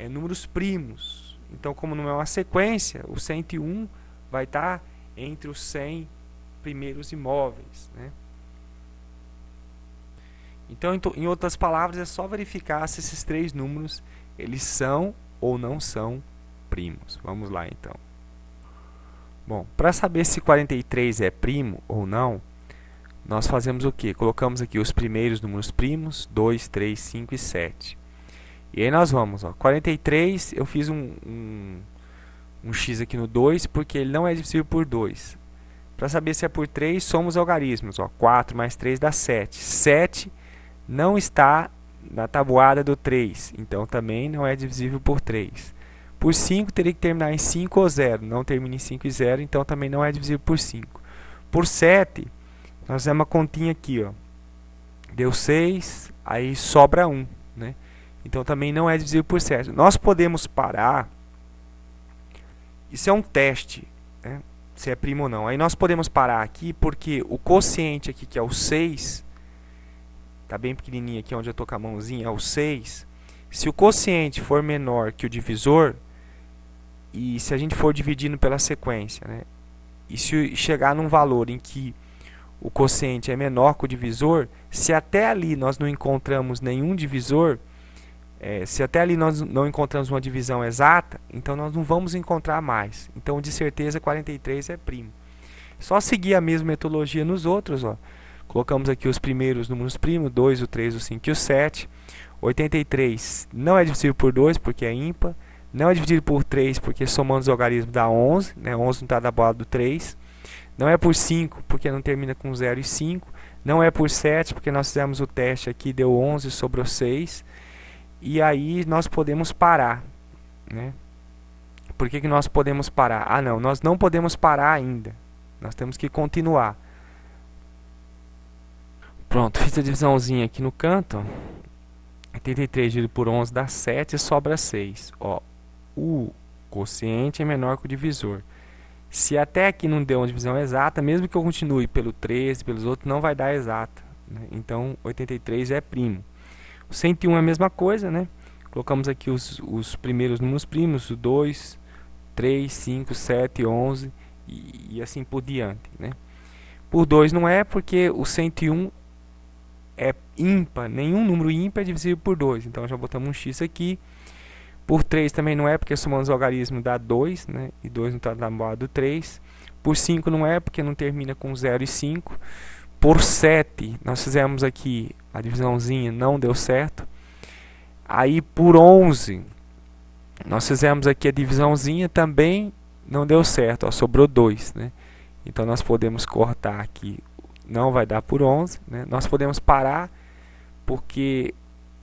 números primos. Então, como não é uma sequência, o 101 vai estar entre os 100 primeiros imóveis, né? Então, em outras palavras, é só verificar se esses três números eles são ou não são primos. Vamos lá, então. Bom, para saber se 43 é primo ou não, nós fazemos o quê? Colocamos aqui os primeiros números primos, 2, 3, 5 e 7. E aí nós vamos, ó, 43, eu fiz um x aqui no 2, porque ele não é divisível por 2. Para saber se é por 3, somos algarismos. Ó, 4 mais 3 dá 7. 7 não está na tabuada do 3, então também não é divisível por 3. Por 5 teria que terminar em 5 ou 0. Não termina em 5 e 0, então também não é divisível por 5. Por 7, nós fizemos uma continha aqui, ó. Deu 6, aí sobra 1, né? Então também não é divisível por 7. Nós podemos parar. Isso é um teste, né? Se é primo ou não. Aí nós podemos parar aqui porque o quociente aqui, que é o 6, tá bem pequenininho aqui onde eu estou com a mãozinha, é o 6. Se o quociente for menor que o divisor, e se a gente for dividindo pela sequência, né? E se chegar num valor em que o quociente é menor que o divisor, se até ali nós não encontramos nenhum divisor, se até ali nós não encontramos uma divisão exata, então nós não vamos encontrar mais. Então, de certeza, 43 é primo. Só seguir a mesma metodologia nos outros, ó. Colocamos aqui os primeiros números primos, 2, o 3, o 5 e o 7. 83 não é divisível por 2, porque é ímpar. Não é dividido por 3, porque somando os algarismos dá 11. Né? 11 não está da bola do 3. Não é por 5, porque não termina com 0 e 5. Não é por 7, porque nós fizemos o teste aqui, deu 11, sobrou 6. E aí nós podemos parar. Né? Por que nós podemos parar? Ah, não, nós não podemos parar ainda. Nós temos que continuar. Pronto, fiz a divisãozinha aqui no canto. 83 dividido por 11 dá 7 e sobra 6. Ó, o quociente é menor que o divisor. Se até aqui não deu uma divisão exata, mesmo que eu continue pelo 13, pelos outros, não vai dar exata. Né? Então, 83 é primo. O 101 é a mesma coisa, né? Colocamos aqui os primeiros números primos, o 2, 3, 5, 7, 11 e assim por diante. Né? Por 2 não é, porque o 101 é ímpar, nenhum número ímpar é divisível por 2. Então já botamos um x aqui. Por 3 também não é, porque somando os logaritmos dá 2, né? E 2 não está na moda do 3. Por 5 não é, porque não termina com 0 e 5. Por 7, nós fizemos aqui a divisãozinha, não deu certo. Aí por 11, nós fizemos aqui a divisãozinha, também não deu certo, ó, sobrou 2, né? Então nós podemos cortar aqui, não vai dar por 11, né? Nós podemos parar, porque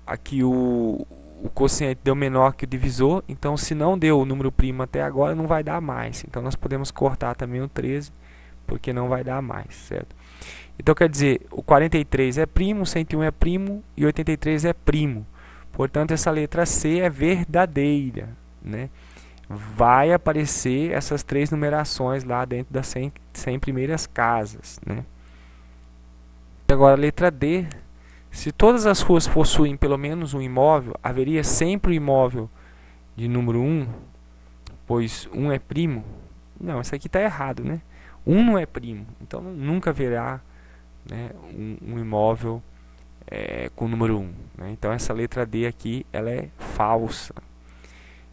aqui o quociente deu menor que o divisor, então se não deu o número primo até agora, não vai dar mais. Então nós podemos cortar também o 13, porque não vai dar mais, certo? Então quer dizer, o 43 é primo, o 101 é primo e o 83 é primo. Portanto, essa letra C é verdadeira, né? Vai aparecer essas 3 numerações lá dentro das 100 primeiras casas, né? Agora, a letra D. Se todas as ruas possuem pelo menos um imóvel, haveria sempre um imóvel de número 1, pois 1 é primo? Não, isso aqui está errado, né? 1 não é primo, então nunca haverá, né, um imóvel com o número 1. Né? Então essa letra D aqui ela é falsa.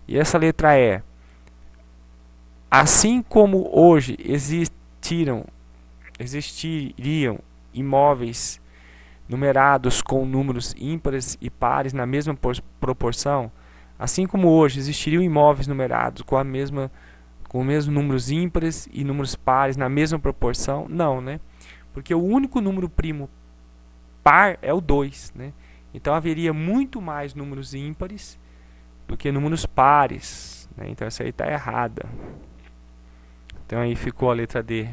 E essa letra E. Assim como hoje existiriam imóveis numerados com números ímpares e pares na mesma proporção, assim como hoje existiriam imóveis numerados com os mesmos números ímpares e números pares na mesma proporção, não, né? Porque o único número primo par é o 2, né? Então haveria muito mais números ímpares do que números pares, né? Então essa aí está errada. Então aí ficou a letra D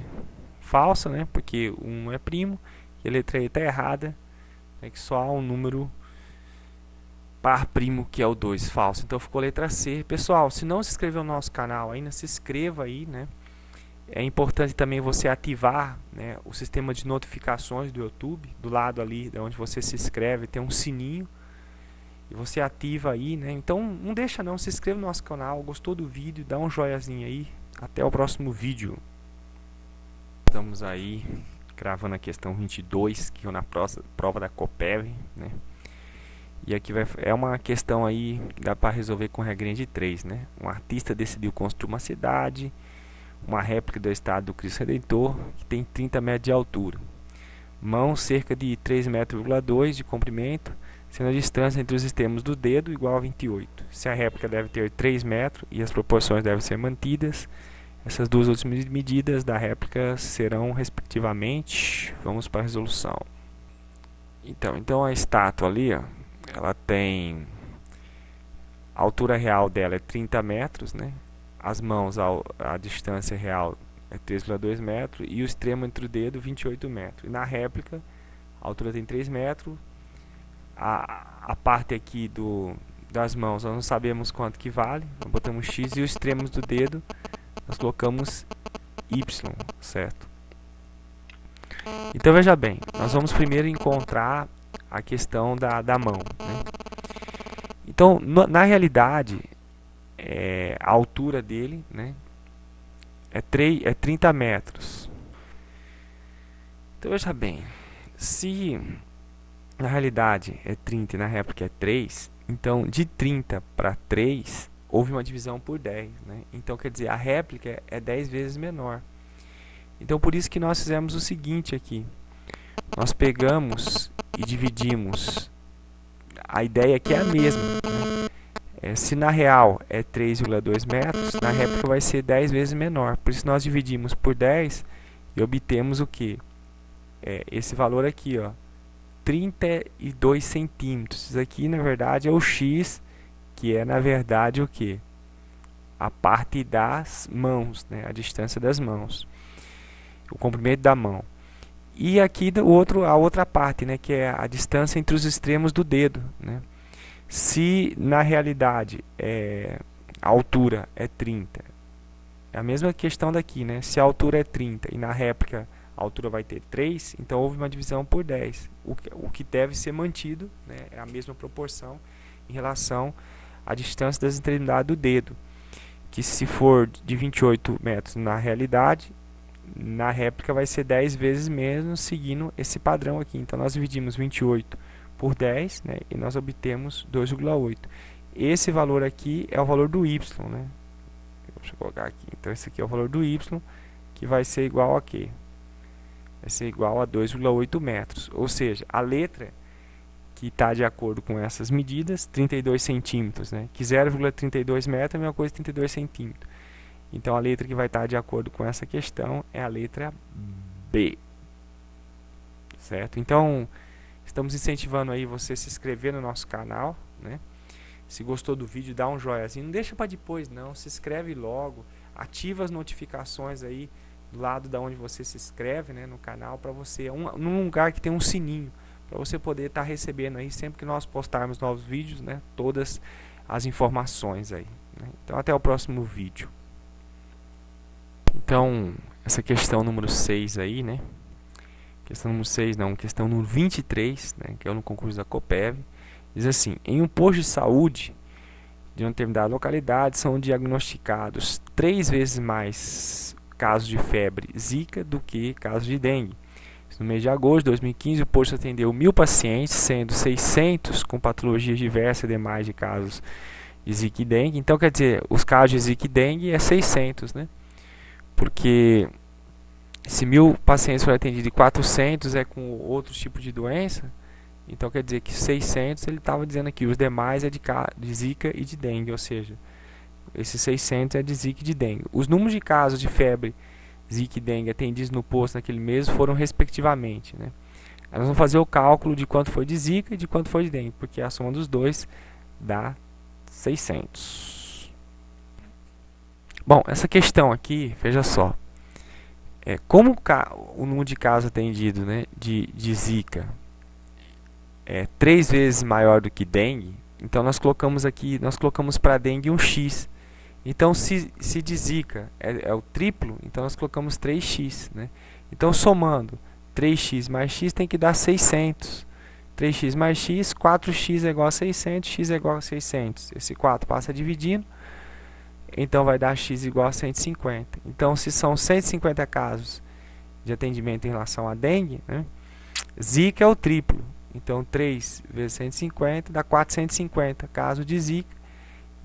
falsa, né? Porque 1 é primo e a letra E está errada. É que só há um número par primo que é o 2, falso. Então ficou a letra C. Pessoal, se não se inscreveu no nosso canal ainda, se inscreva aí, né? É importante também você ativar, né, o sistema de notificações do YouTube. Do lado ali de onde você se inscreve tem um sininho e você ativa aí, né? Então não deixa não, se inscreva no nosso canal. Gostou do vídeo? Dá um joiazinho aí. Até o próximo vídeo. Estamos aí gravando a questão 22, que é na prova da Coppev, né? E aqui é uma questão aí que dá para resolver com regrinha de 3, né? Um artista decidiu construir uma cidade, uma réplica do estado do Cristo Redentor, que tem 30 metros de altura. Mãos cerca de 3,2 metros de comprimento, sendo a distância entre os extremos do dedo igual a 28. Se a réplica deve ter 3 metros e as proporções devem ser mantidas, essas duas últimas medidas da réplica serão respectivamente. Vamos para a resolução. Então a estátua ali, ó, ela tem a altura real dela é 30 metros, né? As mãos, a distância real é 3,2 metros e o extremo entre o dedo 28 metros. E na réplica a altura tem 3 metros. A parte aqui das mãos nós não sabemos quanto que vale. Nós botamos X e os extremos do dedo nós colocamos Y, certo? Então veja bem, nós vamos primeiro encontrar a questão da mão, né? Então na realidade a altura dele, né, é 30 metros. Então veja bem, se na realidade é 30 e na réplica é 3, então de 30 para 3 houve uma divisão por 10, né? Então quer dizer, a réplica é 10 vezes menor. Então por isso que nós fizemos o seguinte aqui. Nós pegamos e dividimos. A ideia aqui é a mesma, né? Se na real é 3,2 metros, na réplica vai ser 10 vezes menor. Por isso nós dividimos por 10 e obtemos o que? Esse valor aqui, ó, 32 centímetros. Isso aqui na verdade é o X, que é na verdade o que? A parte das mãos, né? A distância das mãos, o comprimento da mão. E aqui a outra parte, né? Que é a distância entre os extremos do dedo, né? Se na realidade a altura é 30, é a mesma questão daqui, né? Se a altura é 30 e na réplica a altura vai ter 3, então houve uma divisão por 10. O que deve ser mantido, né, é a mesma proporção em relação à distância das extremidades do dedo, que se for de 28 metros na realidade, na réplica vai ser 10 vezes menos, seguindo esse padrão aqui. Então nós dividimos 28 por 10, né, e nós obtemos 2,8. esse valor aqui é o valor do y, né? Deixa eu colocar aqui. Então esse aqui é o valor do y, que vai ser igual a quê? Vai ser igual a 2,8 metros. Ou seja, a letra que está de acordo com essas medidas, 32 centímetros, né? Que 0,32 metros é a mesma coisa que 32 centímetros. Então a letra que vai estar de acordo com essa questão é a letra B. Certo? Então, estamos incentivando aí você se inscrever no nosso canal, né? Se gostou do vídeo, dá um joinhazinho. Não deixa para depois não, se inscreve logo. Ativa as notificações aí do lado da onde você se inscreve, né, no canal, para você, num lugar que tem um sininho, para você poder estar recebendo aí sempre que nós postarmos novos vídeos, né, todas as informações aí, né? Então até o próximo vídeo. Então, essa questão número 6 aí, né? Questão número 6 não, questão número 23, né, que é no concurso da Coppev, diz assim: em um posto de saúde de uma determinada localidade são diagnosticados 3 vezes mais casos de febre zika do que casos de dengue. No mês de agosto de 2015, o posto atendeu 1.000 pacientes, sendo 600 com patologias diversas, demais de casos de zika e dengue. Então, quer dizer, os casos de zika e dengue é 600, né? Porque se 1.000 pacientes foram atendidos e 400 é com outro tipo de doença, então quer dizer que 600, ele estava dizendo aqui, os demais é de zika e de dengue, ou seja, esses 600 é de zika e de dengue. Os números de casos de febre, zika e dengue atendidos no posto naquele mês foram respectivamente, né? Nós vamos fazer o cálculo de quanto foi de zika e de quanto foi de dengue, porque a soma dos dois dá 600. Bom, essa questão aqui, veja só, como o número de casos atendidos, né, de zika é 3 vezes maior do que dengue, então nós colocamos aqui, nós colocamos para dengue um x. Então se de zika é o triplo, então nós colocamos 3x, né? Então somando 3x mais x tem que dar 600. 3x mais x, 4x é igual a 600, x é igual a 600. Esse 4 passa dividindo, então vai dar x igual a 150. Então se são 150 casos de atendimento em relação a dengue, né, zika é o triplo. Então 3 vezes 150 dá 450 casos de zika.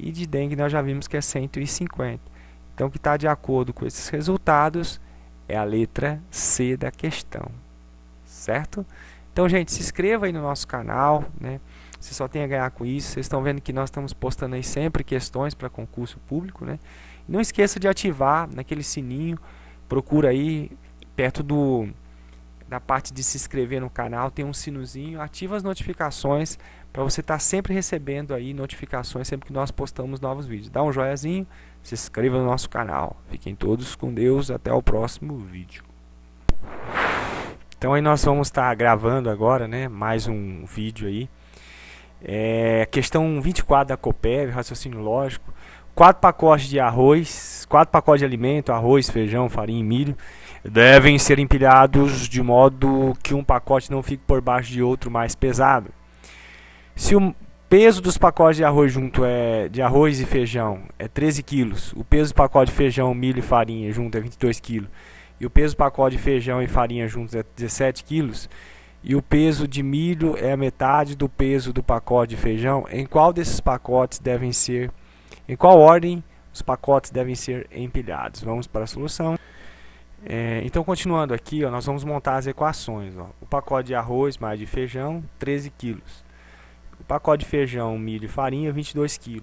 E de dengue nós já vimos que é 150. Então o que está de acordo com esses resultados é a letra C da questão. Certo? Então, gente, se inscreva aí no nosso canal, né? Você só tem a ganhar com isso. Vocês estão vendo que nós estamos postando aí sempre questões para concurso público, né? Não esqueça de ativar naquele sininho. Procura aí perto da parte de se inscrever no canal, tem um sinozinho, ativa as notificações para você estar sempre recebendo aí notificações sempre que nós postamos novos vídeos. Dá um joinhazinho, se inscreva no nosso canal. Fiquem todos com Deus, até o próximo vídeo. Então aí nós vamos estar gravando agora, né, mais um vídeo aí. Questão 24 da Coppev, raciocínio lógico. 4 pacotes de arroz, 4 pacotes de alimento, arroz, feijão, farinha e milho, devem ser empilhados de modo que um pacote não fique por baixo de outro mais pesado. Se o peso dos pacotes de arroz de arroz e feijão é 13 kg, o peso do pacote de feijão, milho e farinha junto é 22 kg, e o peso do pacote de feijão e farinha juntos é 17 kg, e o peso de milho é a metade do peso do pacote de feijão, em qual desses pacotes devem ser, em qual ordem os pacotes devem ser empilhados? Vamos para a solução. Então, continuando aqui, ó, nós vamos montar as equações. Ó. O pacote de arroz mais de feijão, 13 kg. O pacote de feijão, milho e farinha, 22 kg.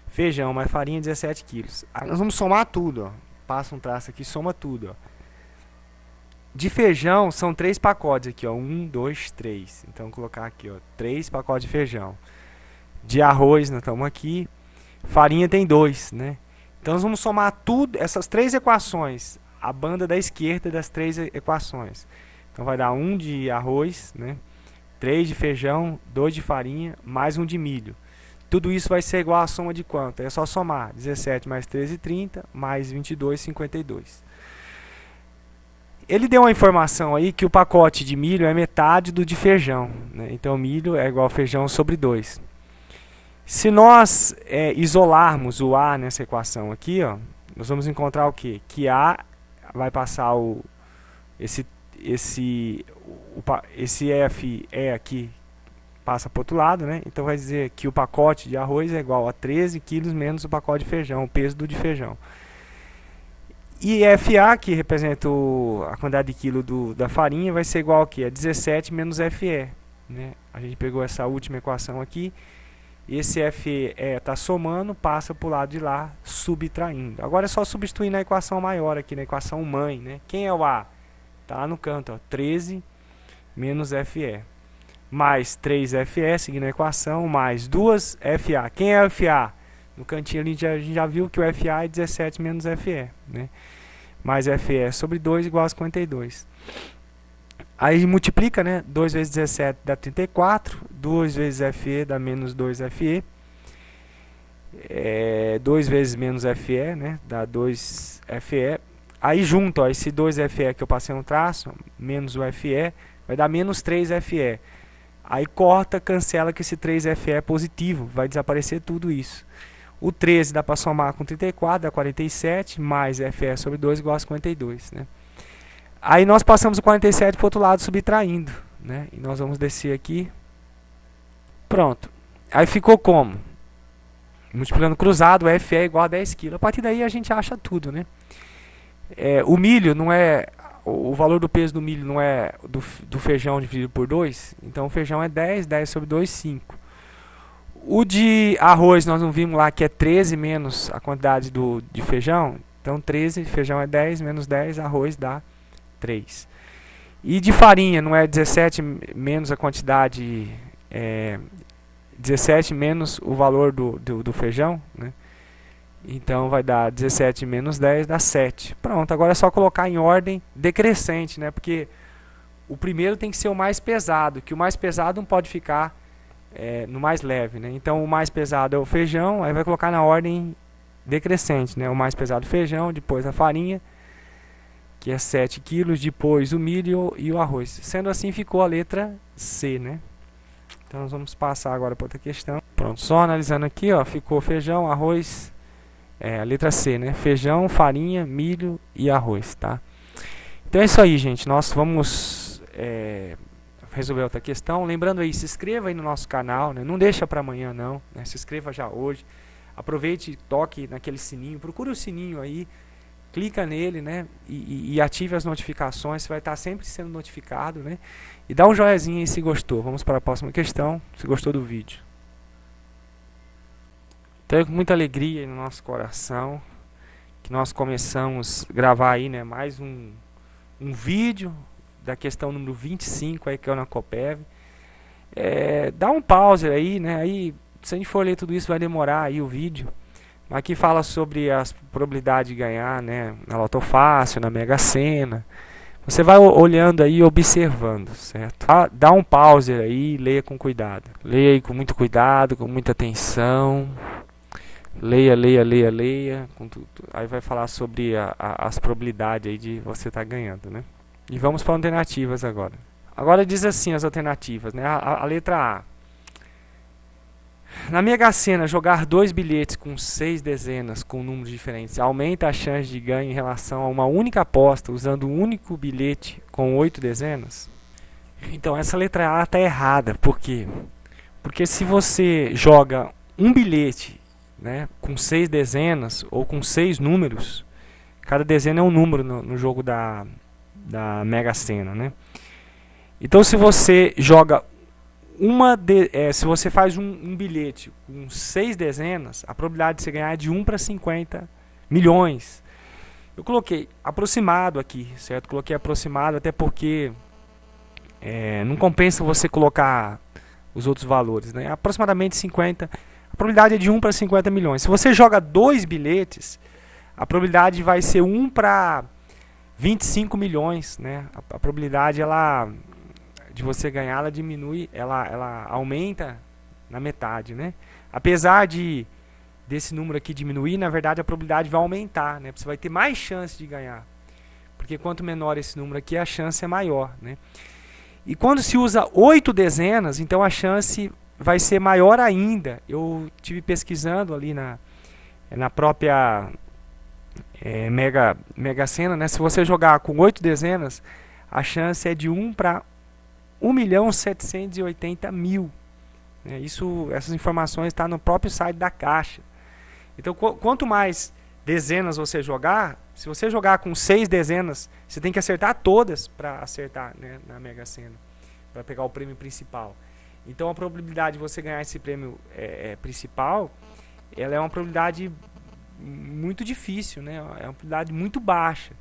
Feijão mais farinha, 17 kg. Aí nós vamos somar tudo. Ó. Passa um traço aqui, soma tudo. Ó. De feijão, são 3 pacotes aqui. Ó. 1, 2, 3. Então, vou colocar aqui, ó, 3 pacotes de feijão. De arroz, nós estamos aqui. Farinha tem 2, né? Então, nós vamos somar tudo, essas 3 equações. A banda da esquerda das 3 equações. Então vai dar 1 de arroz, né? 3 de feijão, 2 de farinha, mais 1 de milho. Tudo isso vai ser igual a soma de quanto? É só somar 17 mais 13, 30, mais 22, 52. Ele deu uma informação aí que o pacote de milho é metade do de feijão, né? Então milho é igual a feijão sobre 2. Se nós isolarmos o A nessa equação aqui, ó, nós vamos encontrar o quê? Que A vai passar esse F aqui, passa para o outro lado, né? Então vai dizer que o pacote de arroz é igual a 13 quilos menos o pacote de feijão, o peso do de feijão. E FA, que representa a quantidade de quilo da farinha, vai ser igual a 17 menos FE, né? A gente pegou essa última equação aqui. Esse FE está somando, passa para o lado de lá, subtraindo. Agora é só substituir na equação maior aqui, na equação mãe, né? Quem é o A? Está lá no canto, ó, 13 menos FE. Mais 3FE, seguindo a equação, mais 2FA. Quem é o FA? No cantinho ali a gente já viu que o FA é 17 menos FE, né? Mais FE sobre 2 igual a 52. Aí multiplica, né? 2 vezes 17 dá 34. 2 vezes FE dá menos 2FE. 2 vezes menos FE, né? Dá 2FE. Aí junto, ó, esse 2FE que eu passei no traço, menos o FE, vai dar menos 3FE. Aí corta, cancela que esse 3FE é positivo. Vai desaparecer tudo isso. O 13 dá para somar com 34, dá 47, mais FE sobre 2 igual a 52, né? Aí nós passamos o 47 para o outro lado, subtraindo, né? E nós vamos descer aqui. Pronto. Aí ficou como? Multiplicando cruzado, o FE é igual a 10 kg. A partir daí a gente acha tudo, né? O milho não é... O valor do peso do milho não é do feijão dividido por 2. Então o feijão é 10, 10 sobre 2, 5. O de arroz nós não vimos lá que é 13 menos a quantidade de feijão. Então 13, feijão é 10, menos 10, arroz dá 3. E de farinha não é 17 menos a quantidade, 17 menos o valor do feijão, né? Então vai dar 17 menos 10 dá 7. Pronto, agora é só colocar em ordem decrescente, né? Porque o primeiro tem que ser o mais pesado, que o mais pesado não pode ficar no mais leve, né? Então o mais pesado é o feijão, aí vai colocar na ordem decrescente, né? O mais pesado o feijão, depois a farinha, que é 7 quilos, depois o milho e o arroz. Sendo assim, ficou a letra C, né? Então nós vamos passar agora para outra questão. Pronto, só analisando aqui, ó, ficou feijão, arroz, a letra C, né? Feijão, farinha, milho e arroz, tá? Então é isso aí, gente. Nós vamos resolver outra questão. Lembrando aí, se inscreva aí no nosso canal, né? Não deixa para amanhã não, né? Se inscreva já hoje. Aproveite, toque naquele sininho, procure o sininho aí, clica nele, né? E ative as notificações, você vai estar sempre sendo notificado, né? E dá um joinha aí se gostou. Vamos para a próxima questão, se gostou do vídeo. Então é com muita alegria no nosso coração que nós começamos a gravar aí, né, mais um vídeo da questão número 25 aí que é na Coppev. Dá um pause aí, né? Aí se a gente for ler tudo isso vai demorar aí o vídeo. Aqui fala sobre as probabilidades de ganhar, né, na Loto Fácil, na Mega Sena. Você vai olhando aí e observando, certo? Dá um pause aí, leia com cuidado. Leia aí com muito cuidado, com muita atenção. Leia, leia, leia, leia. Aí vai falar sobre as probabilidades aí de você estar ganhando, né? E vamos para alternativas agora. Agora diz assim as alternativas, né? A letra A. Na Mega Sena, jogar 2 bilhetes com 6 dezenas com números diferentes aumenta a chance de ganho em relação a uma única aposta usando um único bilhete com 8 dezenas? Então essa letra A está errada. Por quê? Porque se você joga um bilhete, né, com 6 dezenas ou com 6 números, cada dezena é um número no jogo da Mega Sena, né? Então se você joga se você faz um bilhete com 6 dezenas, a probabilidade de você ganhar é de 1 para 50 milhões. Eu coloquei aproximado aqui, certo? Coloquei aproximado até porque não compensa você colocar os outros valores, né? Aproximadamente 50. A probabilidade é de 1 para 50 milhões. Se você joga 2 bilhetes, a probabilidade vai ser 1 para 25 milhões, né? A probabilidade de você ganhar, ela diminui, ela aumenta na metade, né? Apesar desse número aqui diminuir, na verdade a probabilidade vai aumentar, né? Você vai ter mais chance de ganhar, porque quanto menor esse número aqui, a chance é maior, né? E quando se usa 8 dezenas, então a chance vai ser maior ainda. Eu tive pesquisando ali na própria Mega Sena, né? Se você jogar com 8 dezenas, a chance é de 1 para 1.780.000. né? Essas informações estão no próprio site da Caixa. Então, quanto mais dezenas você jogar, se você jogar com 6 dezenas, você tem que acertar todas para acertar, né, na Mega Sena, para pegar o prêmio principal. Então, a probabilidade de você ganhar esse prêmio principal, ela é uma probabilidade muito difícil, né? É uma probabilidade muito baixa.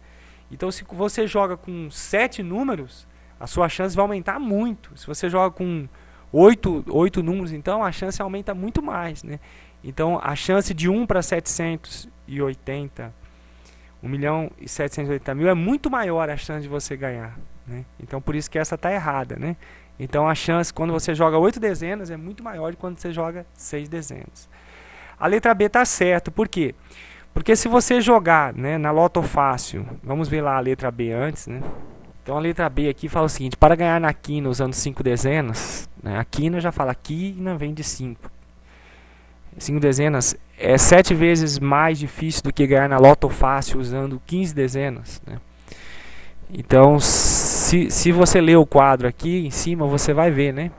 Então, se você joga com 7 números, a sua chance vai aumentar muito. Se você joga com 8 números, então a chance aumenta muito mais, né? Então, a chance de 1 para 780, 1.780.000 é muito maior a chance de você ganhar, né? Então, por isso que essa está errada, né? Então, a chance, quando você joga 8 dezenas, é muito maior de quando você joga 6 dezenas. A letra B está certa, por quê? Porque se você jogar, né, na Loto Fácil, vamos ver lá a letra B antes, né? Então, a letra B aqui fala o seguinte: para ganhar na quina usando 5 dezenas, né, a quina já fala quina vem de 5. 5 dezenas é 7 vezes mais difícil do que ganhar na Loto Fácil usando 15 dezenas, né? Então, se você ler o quadro aqui em cima, você vai ver, né?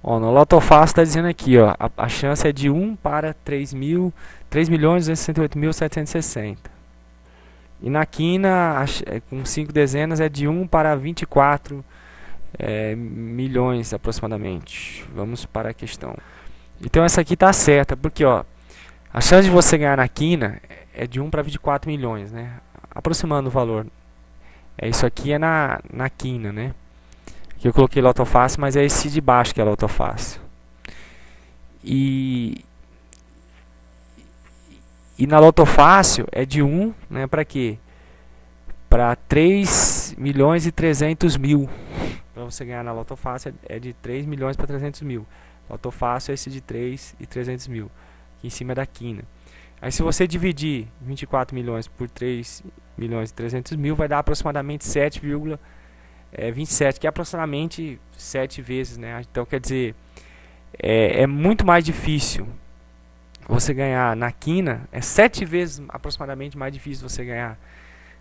Ó, no Loto Fácil está dizendo aqui, ó, a chance é de 1 para 3.268.760. E na quina, com 5 dezenas, é de 1 para 24 milhões aproximadamente. Vamos para a questão. Então essa aqui está certa, porque ó, a chance de você ganhar na quina é de 1 para 24 milhões, né? Aproximando o valor. Isso aqui é na quina, né? Aqui eu coloquei Loto Fácil, mas é esse de baixo que é Loto Fácil. E na Loto Fácil é de 1, né, para quê? Para 3.300.000. Para você ganhar na Loto Fácil é de 3 milhões para 300 mil. Loto Fácil é esse de 3.300.000, aqui em cima da quina. Aí se você dividir 24 milhões por 3.300.000, vai dar aproximadamente 7,27, que é aproximadamente 7 vezes, né? Então quer dizer, é muito mais difícil você ganhar na quina, é 7 vezes aproximadamente mais difícil você ganhar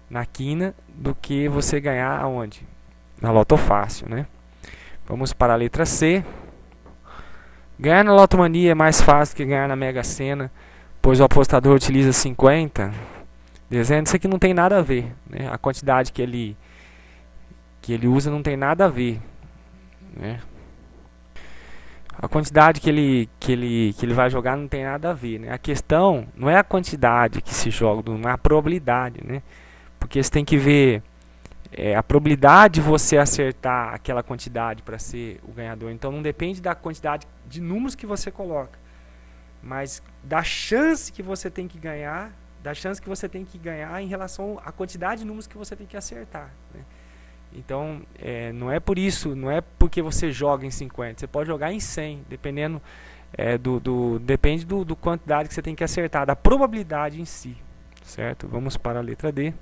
na quina do que você ganhar aonde? Na Loto Fácil, né? Vamos para a letra C. Ganhar na Lotomania é mais fácil que ganhar na Mega Sena, pois o apostador utiliza 50 dezenas. Isso aqui não tem nada a ver, né? A quantidade que ele usa não tem nada a ver, né? A quantidade que ele vai jogar não tem nada a ver, né? A questão não é a quantidade que se joga, não é a probabilidade, né? Porque você tem que ver a probabilidade de você acertar aquela quantidade para ser o ganhador. Então não depende da quantidade de números que você coloca, mas da chance que você tem que ganhar, em relação à quantidade de números que você tem que acertar, né? Então, não é por isso, não é porque você joga em 50, você pode jogar em 100, dependendo depende do quantidade que você tem que acertar, da probabilidade em si, certo? Vamos para a letra D.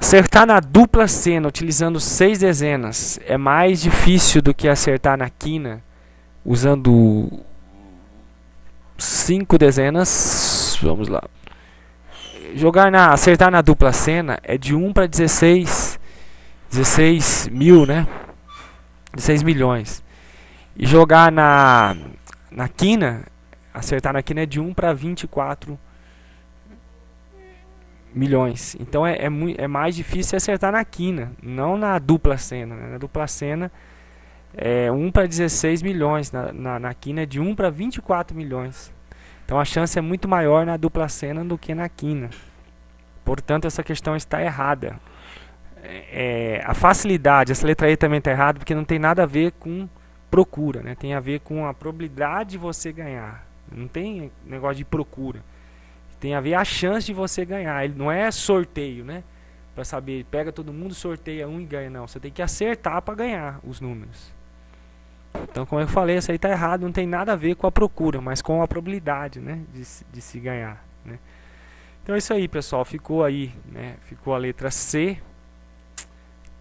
Acertar na dupla sena utilizando 6 dezenas é mais difícil do que acertar na quina usando 5 dezenas. Vamos lá. Acertar na dupla sena é de 1 para 16 mil, né? 16 milhões. E jogar na quina, acertar na quina é de 1 para 24 milhões. Então é mais difícil acertar na quina, não na dupla sena, né? Na dupla sena é 1 para 16 milhões, na quina é de 1 para 24 milhões. Então a chance é muito maior na dupla sena do que na quina. Portanto, essa questão está errada. A facilidade, essa letra E também está errada, porque não tem nada a ver com procura, né? Tem a ver com a probabilidade de você ganhar. Não tem negócio de procura. Tem a ver a chance de você ganhar. Ele não é sorteio, né? Para saber, pega todo mundo, sorteia um e ganha. Não, você tem que acertar para ganhar os números. Então, como eu falei, isso aí está errado. Não tem nada a ver com a procura, mas com a probabilidade, né, de se ganhar, né? Então é isso aí, pessoal. Ficou aí, né? Ficou a letra C,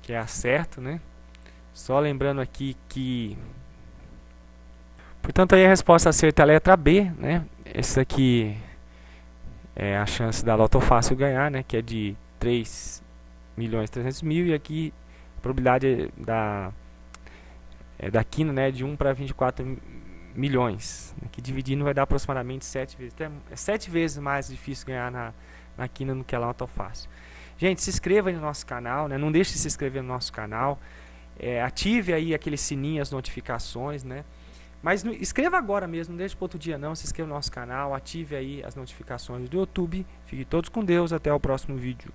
que é a certa, né? Só lembrando aqui que... Portanto, aí a resposta certa é a letra B, né? Esse aqui é a chance da Loto Fácil ganhar, né? Que é de 3.300.000. E aqui a probabilidade da quina, né, de 1 para 24 milhões, que dividindo vai dar aproximadamente 7 vezes. Então, é 7 vezes mais difícil ganhar na quina do que lá no Autofácil. Gente, se inscreva no nosso canal, né? Não deixe de se inscrever no nosso canal. Ative aí aquele sininho, as notificações, né? Mas escreva agora mesmo, não deixe para outro dia não. Se inscreva no nosso canal, ative aí as notificações do YouTube. Fiquem todos com Deus, até o próximo vídeo.